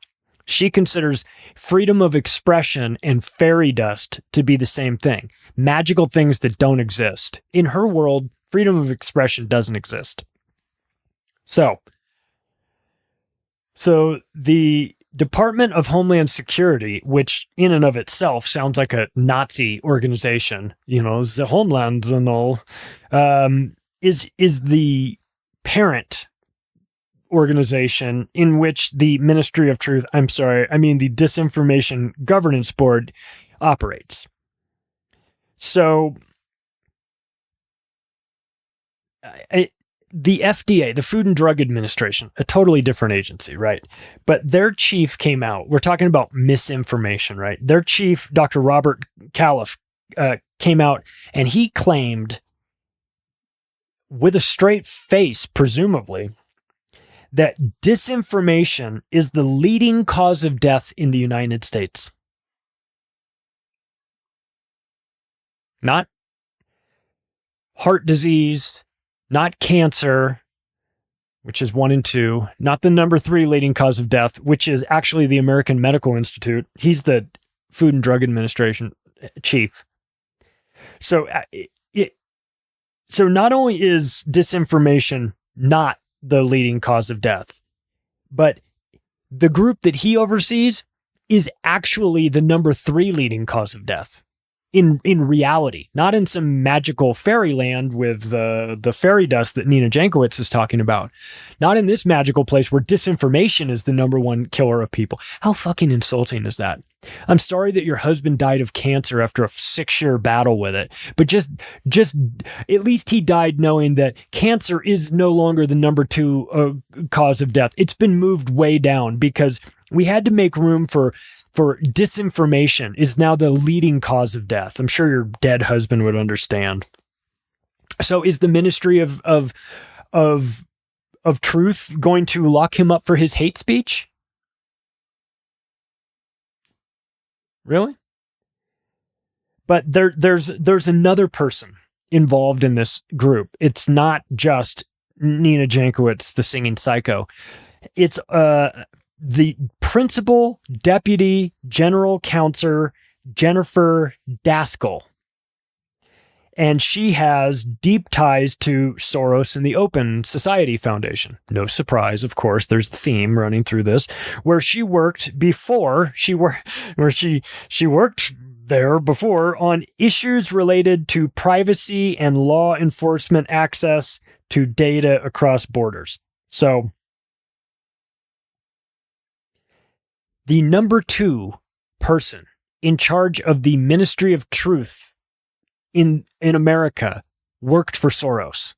Speaker 14: She considers freedom of expression and fairy dust to be the same thing, magical things that don't exist. In her world, freedom of expression doesn't exist. So the Department of Homeland Security, which in and of itself sounds like a Nazi organization, the Homeland and all, is the parent organization in which the Ministry of Truth, the Disinformation Governance Board operates. So the FDA, the Food and Drug Administration, a totally different agency, right? But their chief came out. We're talking about misinformation, right? Their chief, Dr. Robert Califf, came out and he claimed with a straight face, presumably, that disinformation is the leading cause of death in the United States. Not heart disease, not cancer, which is 1 and 2, not the number 3 leading cause of death, which is actually the American Medical Institute. He's the Food and Drug Administration chief. So not only is disinformation not the leading cause of death, but the group that he oversees is actually the number 3 leading cause of death in reality, not in some magical fairyland with the fairy dust that Nina Jankowicz is talking about. Not in this magical place where disinformation is the number 1 killer of people. How fucking insulting is that? I'm sorry that your husband died of cancer after a 6-year battle with it, but just at least he died knowing that cancer is no longer the number 2 cause of death. It's been moved way down because we had to make room for disinformation is now the leading cause of death. I'm sure your dead husband would understand. So is the Ministry of Truth going to lock him up for his hate speech? Really? But there's another person involved in this group. It's not just Nina Jankowicz, the singing psycho. It's the principal deputy general counsel, Jennifer Daskal. And she has deep ties to Soros and the Open Society Foundation. No surprise, of course, there's the theme running through this, where she worked before, she worked there before on issues related to privacy and law enforcement access to data across borders. So, the number 2 person in charge of the Ministry of Truth in America worked for Soros.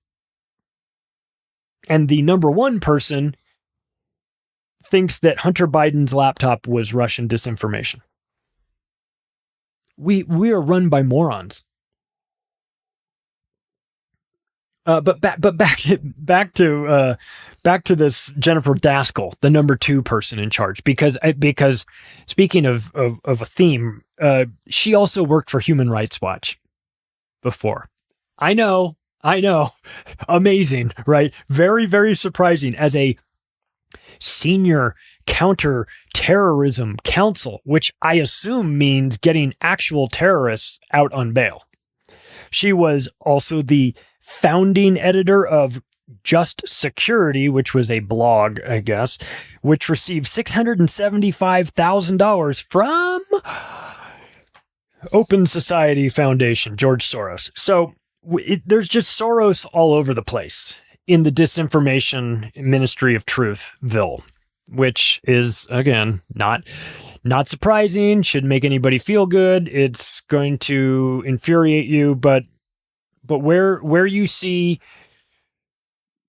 Speaker 14: And the number 1 person thinks that Hunter Biden's laptop was Russian disinformation. We are run by morons. But back to this Jennifer Daskal, the number 2 person in charge, because speaking of a theme, she also worked for Human Rights Watch before. I know, amazing, right? Very, very surprising as a senior counter-terrorism counsel, which I assume means getting actual terrorists out on bail. She was also the founding editor of Just Security, which was a blog, I guess, which received $675,000 from Open Society Foundation, George Soros. So there's just Soros all over the place in the disinformation ministry of Truthville, which is, again, not surprising, shouldn't make anybody feel good. It's going to infuriate you, but where you see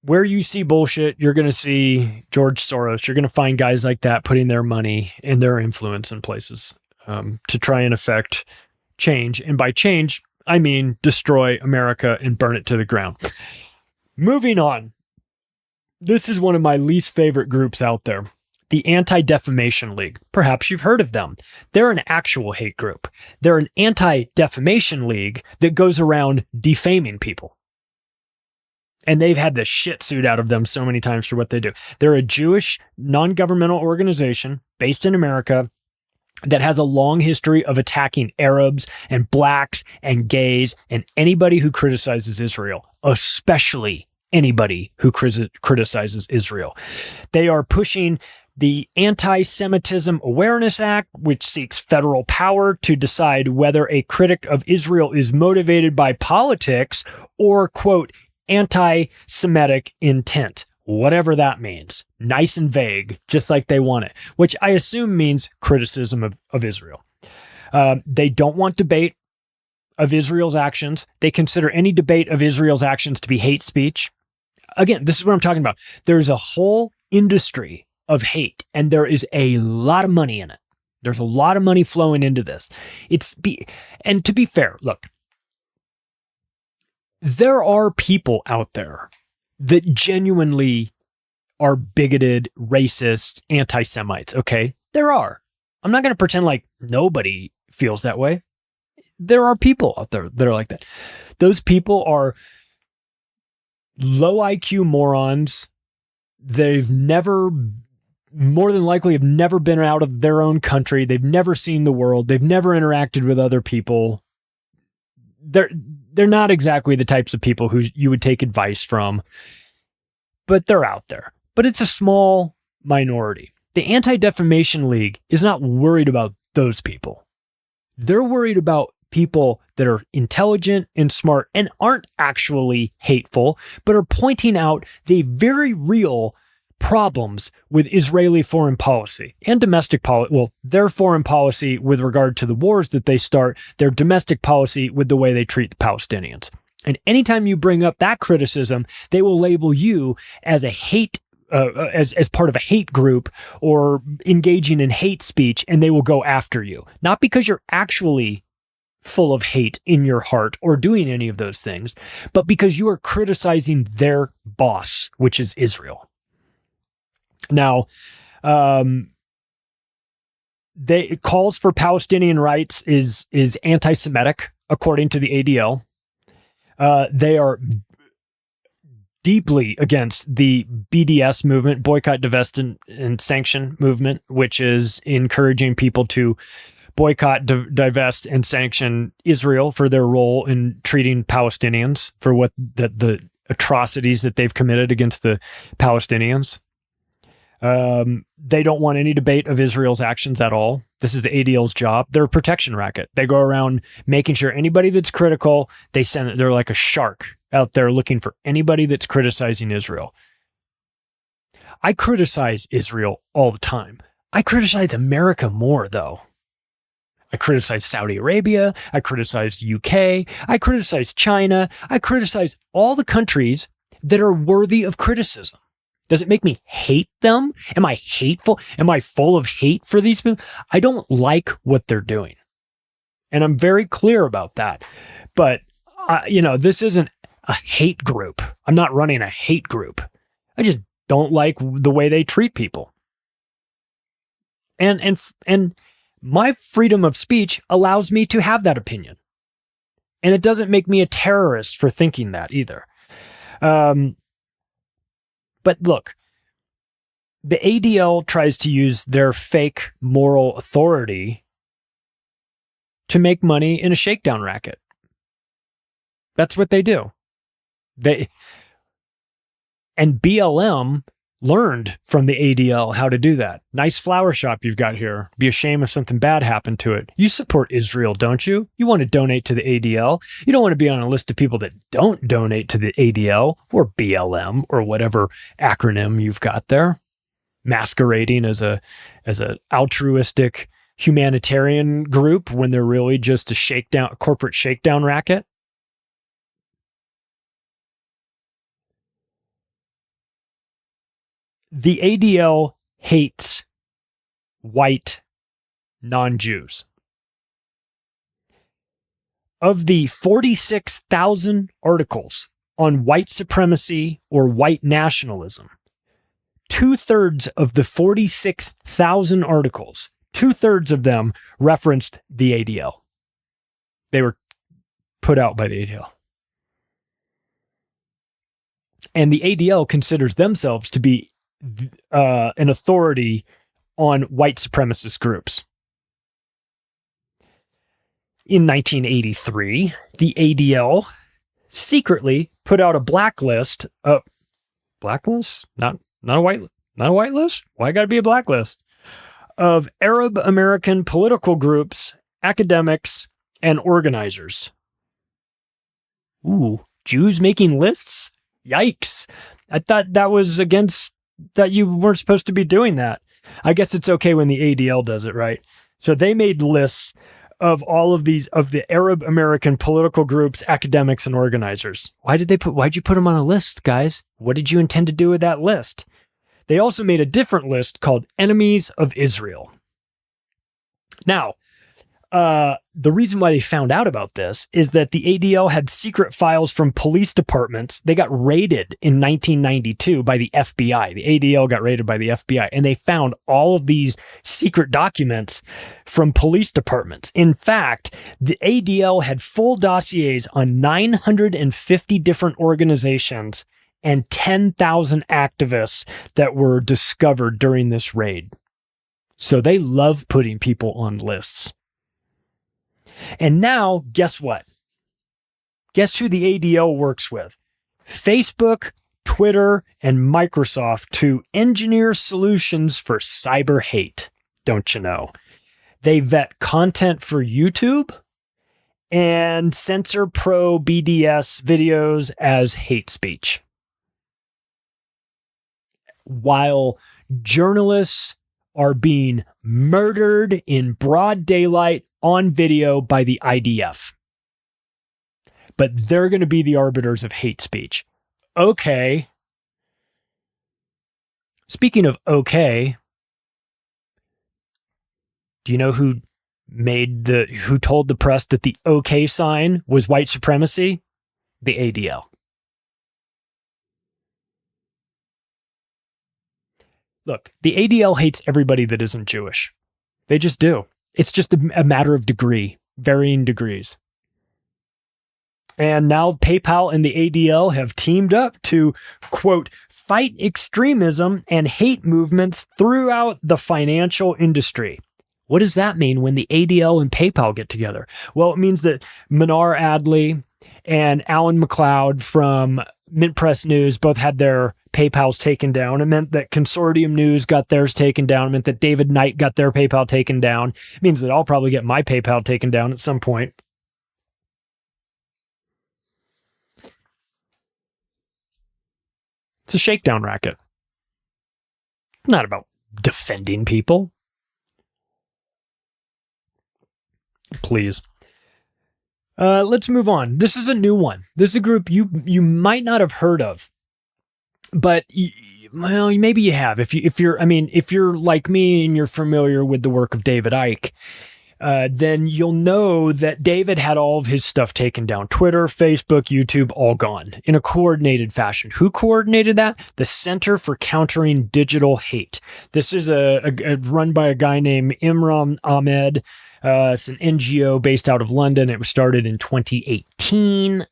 Speaker 14: bullshit, you're going to see George Soros. You're going to find guys like that putting their money and their influence in places to try and affect change. And by change, I mean destroy America and burn it to the ground. Moving on. This is one of my least favorite groups out there. The Anti-Defamation League. Perhaps you've heard of them. They're an actual hate group. They're an anti-defamation league that goes around defaming people. And they've had the shit suit out of them so many times for what they do. They're a Jewish non-governmental organization based in America that has a long history of attacking Arabs and blacks and gays and anybody who criticizes Israel, especially anybody who criticizes Israel. They are pushing the Anti-Semitism Awareness Act, which seeks federal power to decide whether a critic of Israel is motivated by politics or, quote, anti-Semitic intent, whatever that means. Nice and vague, just like they want it, which I assume means criticism of Israel. They don't want debate of Israel's actions. They consider any debate of Israel's actions to be hate speech. Again, this is what I'm talking about. There's a whole industry of hate, and there is a lot of money in it. There's a lot of money flowing into this. And to be fair, look, there are people out there that genuinely are bigoted, racist, anti-Semites, okay? There are. I'm not going to pretend like nobody feels that way. There are people out there that are like that. Those people are low IQ morons. They've never, more than likely, have never been out of their own country. They've never seen the world. They've never interacted with other people. They're not exactly the types of people who you would take advice from, but they're out there. But it's a small minority. The Anti-Defamation League is not worried about those people. They're worried about people that are intelligent and smart and aren't actually hateful, but are pointing out the very real problems with Israeli foreign policy and domestic policy. Well, their foreign policy with regard to the wars that they start, their domestic policy with the way they treat the Palestinians. And anytime you bring up that criticism, they will label you as a hate, as part of a hate group or engaging in hate speech, and they will go after you. Not because you're actually full of hate in your heart or doing any of those things, but because you are criticizing their boss, which is Israel. Now, they calls for Palestinian rights is anti-Semitic, according to the ADL. They are deeply against the BDS movement, boycott, divest, and sanction movement, which is encouraging people to boycott, divest, and sanction Israel for their role in treating Palestinians for what the atrocities that they've committed against the Palestinians. They don't want any debate of Israel's actions at all. This is the ADL's job. They're a protection racket. They go around making sure anybody that's critical, they're like a shark out there looking for anybody that's criticizing Israel. I criticize Israel all the time. I criticize America more, though. I criticize Saudi Arabia. I criticize UK. I criticize China. I criticize all the countries that are worthy of criticism. Does it make me hate them? Am I hateful? Am I full of hate for these people? I don't like what they're doing. And I'm very clear about that. But, this isn't a hate group. I'm not running a hate group. I just don't like the way they treat people. And my freedom of speech allows me to have that opinion. And it doesn't make me a terrorist for thinking that either. But look, the ADL tries to use their fake moral authority to make money in a shakedown racket. That's what they do. And BLM learned from the ADL how to do that. Nice flower shop you've got here. Be a shame if something bad happened to it. You support Israel, don't you? You want to donate to the ADL. You don't want to be on a list of people that don't donate to the ADL or BLM or whatever acronym you've got there, masquerading as a altruistic humanitarian group when they're really just a corporate shakedown racket. The ADL hates white non-Jews. Of the 46,000 articles on white supremacy or white nationalism, 2/3 of the 46,000 articles, 2/3 of them referenced the ADL. They were put out by the ADL. And the ADL considers themselves to be an authority on white supremacist groups. In 1983, the ADL secretly put out a blacklist. Blacklist? Not a white list? Why got to be a blacklist? Of Arab American political groups, academics, and organizers. Ooh, Jews making lists? Yikes. I thought that was that you weren't supposed to be doing that. I guess it's okay when the ADL does it, right? So they made lists of all of these, of the Arab American political groups, academics, and organizers. Why'd you put them on a list, guys? What did you intend to do with that list? They also made a different list called Enemies of Israel. Now, the reason why they found out about this is that the ADL had secret files from police departments. They got raided in 1992 by the FBI. The ADL got raided by the FBI, and they found all of these secret documents from police departments. In fact, the ADL had full dossiers on 950 different organizations and 10,000 activists that were discovered during this raid. So they love putting people on lists. And now, guess what? Guess who the ADL works with? Facebook, Twitter, and Microsoft to engineer solutions for cyber hate. Don't you know? They vet content for YouTube and censor pro BDS videos as hate speech. While journalists are being murdered in broad daylight on video by the IDF. But they're going to be the arbiters of hate speech. Okay. Speaking of okay, do you know who told the press that the okay sign was white supremacy? The ADL. Look, the ADL hates everybody that isn't Jewish. They just do. It's just a matter of degree, varying degrees. And now PayPal and the ADL have teamed up to, quote, fight extremism and hate movements throughout the financial industry. What does that mean when the ADL and PayPal get together? Well, it means that Manar Adley and Alan McLeod from Mint Press News both had their PayPals taken down. It meant that Consortium News got theirs taken down. It meant that David Knight got their PayPal taken down. It means that I'll probably get my PayPal taken down at some point. It's a shakedown racket. It's not about defending people. Please. Let's move on. This is a new one. This is a group you might not have heard of, but well, maybe you have. If you're like me and you're familiar with the work of David Icke, then you'll know that David had all of his stuff taken down. Twitter, Facebook, YouTube, all gone in a coordinated fashion. Who coordinated that? The Center for Countering Digital Hate. This is a run by a guy named Imran Ahmed. It's an NGO based out of London. It was started in 2018.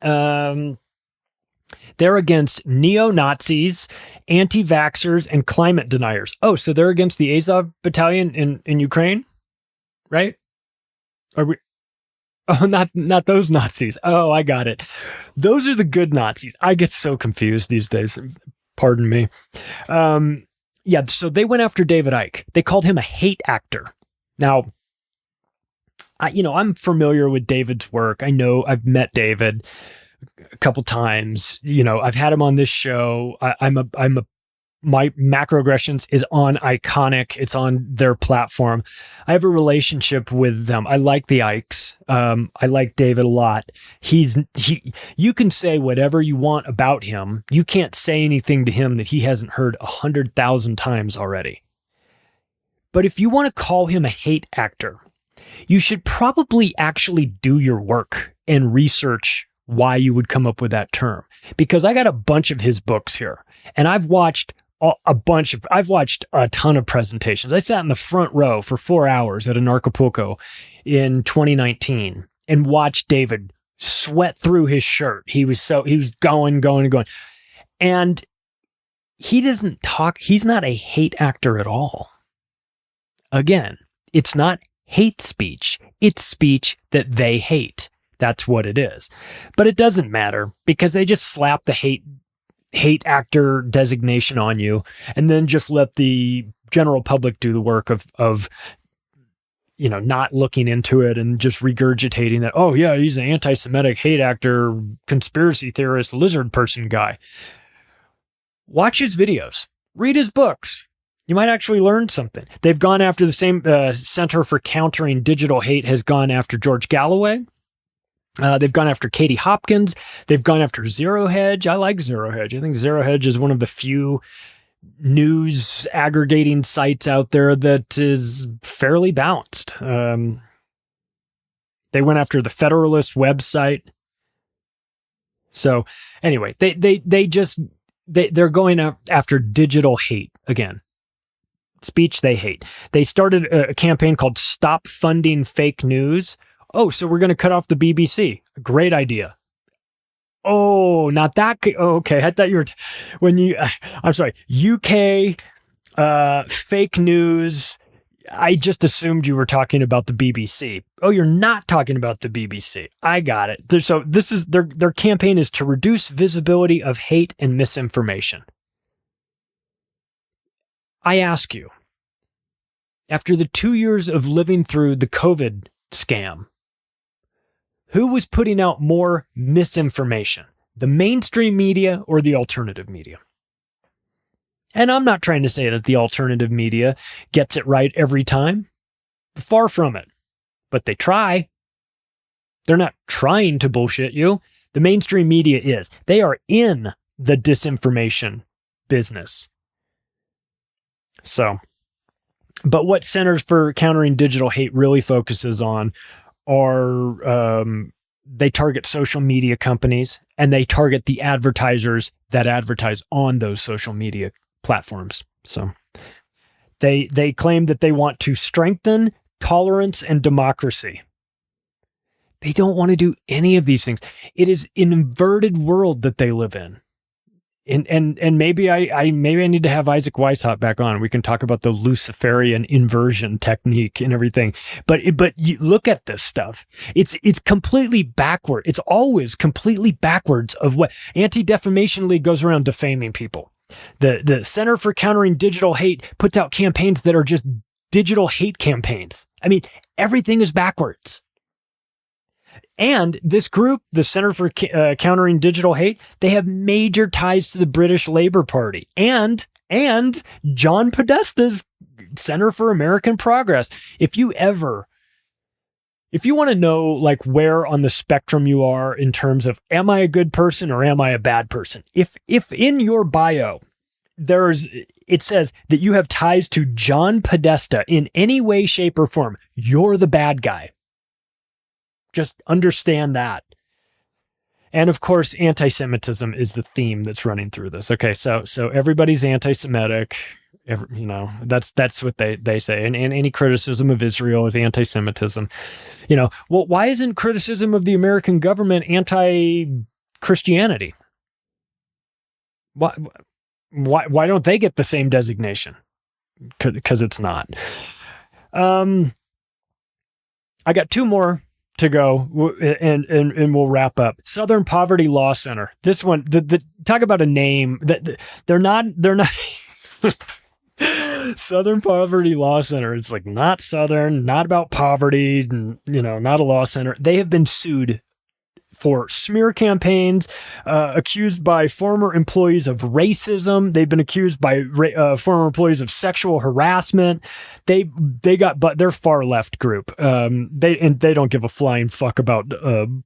Speaker 14: They're against neo-Nazis, anti-vaxxers, and climate deniers. Oh, so they're against the Azov battalion in Ukraine? Right? Are we? Oh, not those Nazis. Oh, I got it. Those are the good Nazis. I get so confused these days. Pardon me. Yeah, so they went after David Icke. They called him a hate actor. Now, I'm familiar with David's work. I know I've met David a couple times. I've had him on this show. My Macroaggressions is on Iconic. It's on their platform. I have a relationship with them. I like the Ikes. I like David a lot. You can say whatever you want about him. You can't say anything to him that he hasn't heard 100,000 times already. But if you want to call him a hate actor, you should probably actually do your work and research why you would come up with that term. Because I got a bunch of his books here, and I've watched a ton of presentations. I sat in the front row for 4 hours at Anarchapulco in 2019 and watched David sweat through his shirt. He was going. And he doesn't talk. He's not a hate actor at all. Again, it's not hate speech. It's speech that they hate. That's what it is. But it doesn't matter because they just slap the hate actor designation on you and then just let the general public do the work of not looking into it and just regurgitating that, oh yeah, he's an anti-Semitic hate actor, conspiracy theorist, lizard person guy. Watch his videos, read his books. You might actually learn something. They've gone after the same Center for Countering Digital Hate has gone after George Galloway. They've gone after Katie Hopkins. They've gone after Zero Hedge. I like Zero Hedge. I think Zero Hedge is one of the few news aggregating sites out there that is fairly balanced. They went after the Federalist website. So anyway, they're going after digital hate again. Speech they hate. They started a campaign called Stop Funding Fake News. Oh, so we're going to cut off the BBC. Great idea. Oh, not that. Okay. I thought you were, I'm sorry, UK fake news. I just assumed you were talking about the BBC. Oh, you're not talking about the BBC. I got it. So this is their campaign is to reduce visibility of hate and misinformation. I ask you, after the 2 years of living through the COVID scam, who was putting out more misinformation, the mainstream media or the alternative media? And I'm not trying to say that the alternative media gets it right every time. Far from it. But they try. They're not trying to bullshit you. The mainstream media is. They are in the disinformation business. So, but what Centers for Countering Digital Hate really focuses on are they target social media companies and they target the advertisers that advertise on those social media platforms. So they claim that they want to strengthen tolerance and democracy. They don't want to do any of these things. It is an inverted world that they live in. And maybe I need to have Isaac Weishaupt back on. We can talk about the Luciferian inversion technique and everything. But you look at this stuff. It's completely backward. It's always completely backwards of what Anti-Defamation League goes around defaming people. The Center for Countering Digital Hate puts out campaigns that are just digital hate campaigns. I mean, everything is backwards. And this group, the Center for Countering Digital Hate, they have major ties to the British Labour Party and John Podesta's Center for American Progress. If you want to know like where on the spectrum you are in terms of am I a good person or am I a bad person? If in your bio it says that you have ties to John Podesta in any way, shape, or form, you're the bad guy. Just understand that. And of course, anti-Semitism is the theme that's running through this. Okay, so everybody's anti-Semitic. That's what they say. And any criticism of Israel is anti-Semitism. Well, why isn't criticism of the American government anti-Christianity? Why don't they get the same designation? Because it's not. I got two more to go, and we'll wrap up. Southern Poverty Law Center. This one, the talk about a name that they're not. Southern Poverty Law Center. It's like not Southern, not about poverty, not a law center. They have been sued for smear campaigns, accused by former employees of racism. They've been accused by former employees of sexual harassment. But they're far left group. They don't give a flying fuck about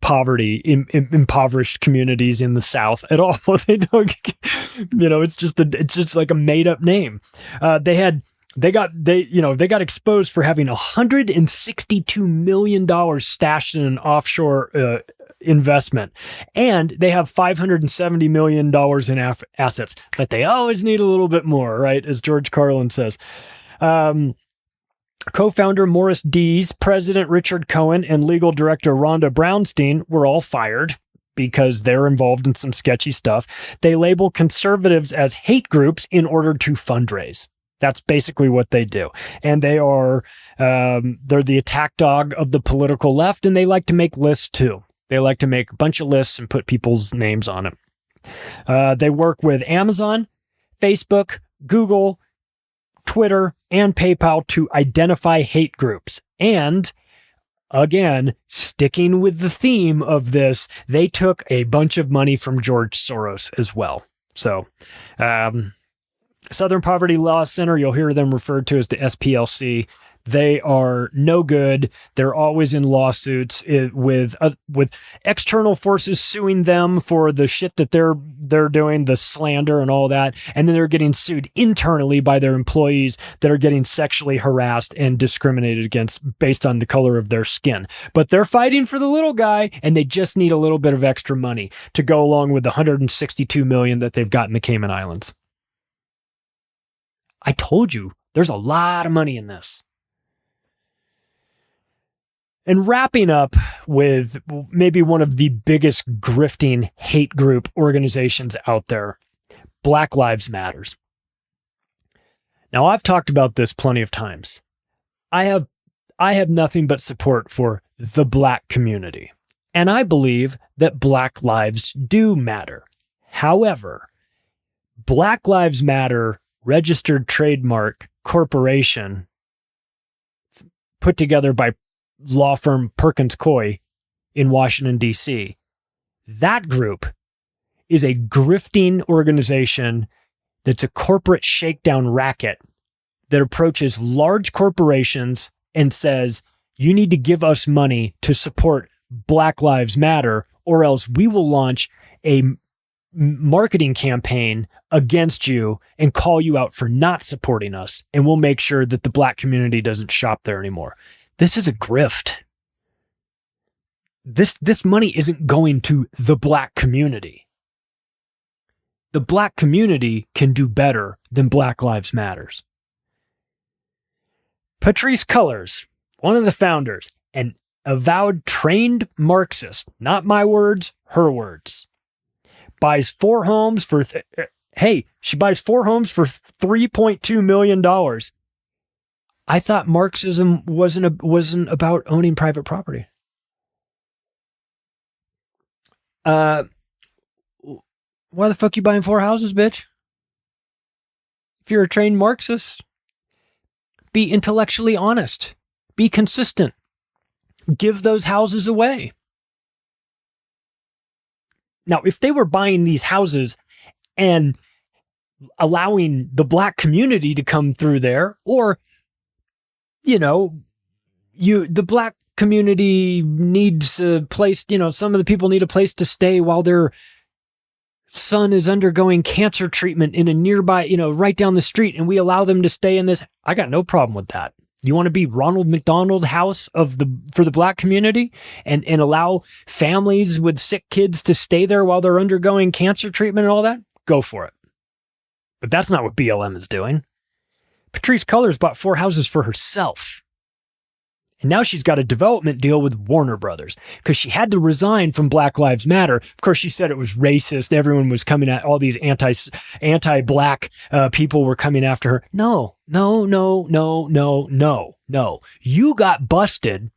Speaker 14: poverty in impoverished communities in the South at all. They don't. It's just like a made up name. They got exposed for having $162 million stashed in an offshore investment, and they have $570 million in assets, but they always need a little bit more, right? As George Carlin says. Co-founder Morris Dees, President Richard Cohen, and legal director Rhonda Brownstein were all fired because they're involved in some sketchy stuff. They label conservatives as hate groups in order to fundraise. That's basically what they do. And they're the attack dog of the political left, and they like to make lists too. They like to make a bunch of lists and put people's names on them. They work with Amazon, Facebook, Google, Twitter, and PayPal to identify hate groups. And again, sticking with the theme of this, they took a bunch of money from George Soros as well. So, Southern Poverty Law Center, you'll hear them referred to as the SPLC. They are no good. They're always in lawsuits with external forces suing them for the shit that they're doing, the slander and all that. And then they're getting sued internally by their employees that are getting sexually harassed and discriminated against based on the color of their skin. But they're fighting for the little guy, and they just need a little bit of extra money to go along with the $162 million that they've got in the Cayman Islands. I told you, there's a lot of money in this. And wrapping up with maybe one of the biggest grifting hate group organizations out there, Black Lives Matters. Now, I've talked about this plenty of times. I have nothing but support for the Black community. And I believe that Black lives do matter. However, Black Lives Matter registered trademark corporation put together by law firm Perkins Coie in Washington, D.C. That group is a grifting organization that's a corporate shakedown racket that approaches large corporations and says, you need to give us money to support Black Lives Matter, or else we will launch a marketing campaign against you and call you out for not supporting us, and we'll make sure that the Black community doesn't shop there anymore. This is a grift. This money isn't going to the Black community. The Black community can do better than Black Lives Matters. Patrisse Cullors, one of the founders, an avowed trained Marxist, not my words, her words, buys 4 homes for, she buys 4 homes for $3.2 million. I thought Marxism wasn't about owning private property. Why the fuck you buying 4 houses, bitch? If you're a trained Marxist, be intellectually honest. Be consistent. Give those houses away. Now, if they were buying these houses and allowing the Black community to come through there, or the Black community needs a place, some of the people need a place to stay while their son is undergoing cancer treatment in a nearby, right down the street, and we allow them to stay in this. I got no problem with that. You want to be Ronald McDonald House for the Black community and allow families with sick kids to stay there while they're undergoing cancer treatment and all that? Go for it. But that's not what BLM is doing. Patrisse Cullors bought 4 houses for herself. And now she's got a development deal with Warner Brothers because she had to resign from Black Lives Matter. Of course, she said it was racist. Everyone was coming at all these anti-Black people were coming after her. No. You got busted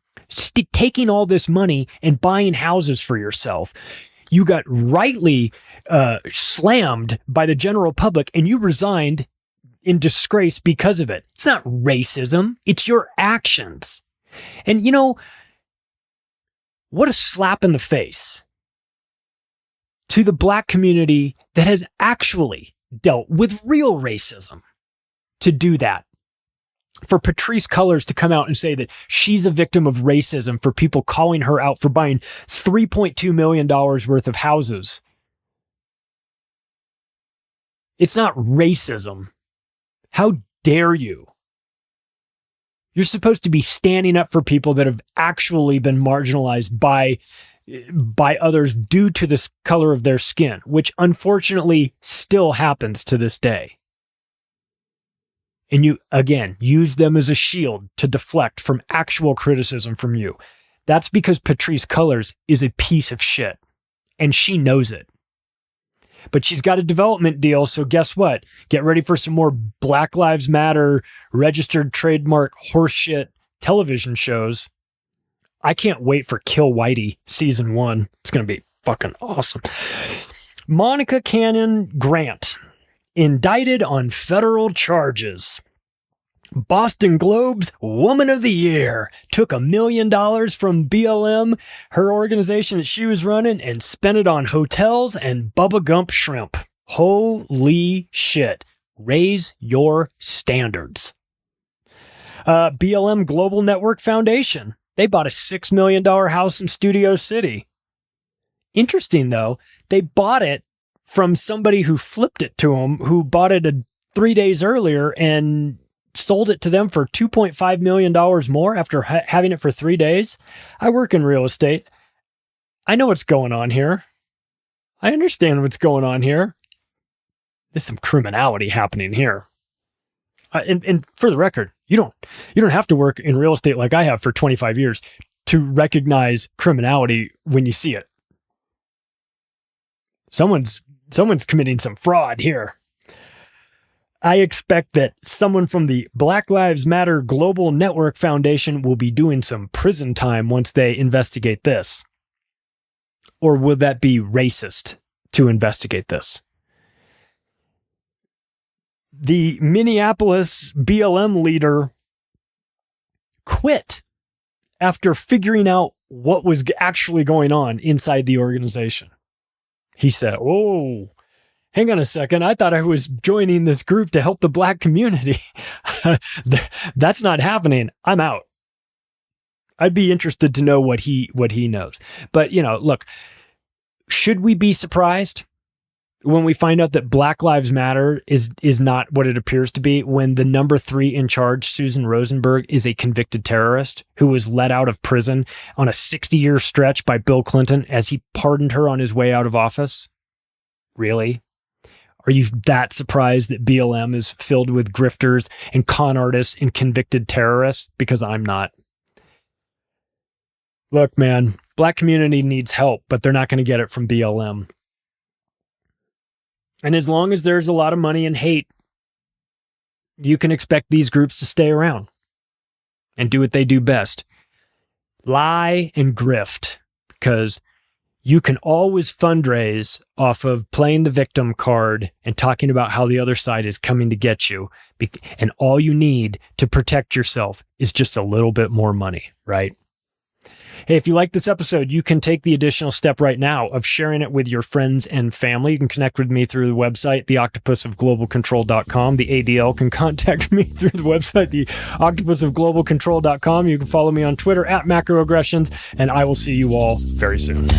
Speaker 14: taking all this money and buying houses for yourself. You got rightly slammed by the general public, and you resigned in disgrace because of it. It's not racism. It's your actions. And, you know, what a slap in the face to the black community that has actually dealt with real racism to do that. For Patrisse Cullors to come out and say that she's a victim of racism for people calling her out for buying $3.2 million worth of houses. It's not racism. How dare you? You're supposed to be standing up for people that have actually been marginalized by others due to the color of their skin, which unfortunately still happens to this day. And you, again, use them as a shield to deflect from actual criticism from you. That's because Patrisse Cullors is a piece of shit, and she knows it. But she's got a development deal, so guess what? Get ready for some more Black Lives Matter registered trademark horseshit television shows. I can't wait for Kill Whitey season 1. It's going to be fucking awesome. Monica Cannon Grant, indicted on federal charges. Boston Globe's Woman of the Year took $1 million from BLM, her organization that she was running, and spent it on hotels and Bubba Gump shrimp. Holy shit. Raise your standards. BLM Global Network Foundation. They bought a $6 million house in Studio City. Interesting, though. They bought it from somebody who flipped it to them, who bought it 3 days earlier and sold it to them for $2.5 million more after having it for 3 days. I work in real estate. I know what's going on here. I understand what's going on here. There's some criminality happening here. And for the record, you don't have to work in real estate like I have for 25 years to recognize criminality when you see it. Someone's committing some fraud here. I expect that someone from the Black Lives Matter Global Network Foundation will be doing some prison time once they investigate this. Or will that be racist to investigate this? The Minneapolis BLM leader quit after figuring out what was actually going on inside the organization. He said, "Oh, hang on a second. I thought I was joining this group to help the black community. That's not happening. I'm out." I'd be interested to know what he knows. But, you know, look, should we be surprised when we find out that Black Lives Matter is not what it appears to be, when the number 3 in charge, Susan Rosenberg, is a convicted terrorist who was let out of prison on a 60-year stretch by Bill Clinton as he pardoned her on his way out of office? Really? Are you that surprised that BLM is filled with grifters and con artists and convicted terrorists? Because I'm not. Look, man, black community needs help, but they're not going to get it from BLM. And as long as there's a lot of money and hate, you can expect these groups to stay around and do what they do best. Lie and grift, because you can always fundraise off of playing the victim card and talking about how the other side is coming to get you. And all you need to protect yourself is just a little bit more money, right? Hey, if you like this episode, you can take the additional step right now of sharing it with your friends and family. You can connect with me through the website, theoctopusofglobalcontrol.com. The ADL can contact me through the website, theoctopusofglobalcontrol.com. You can follow me on Twitter @macroaggressions, and I will see you all very soon.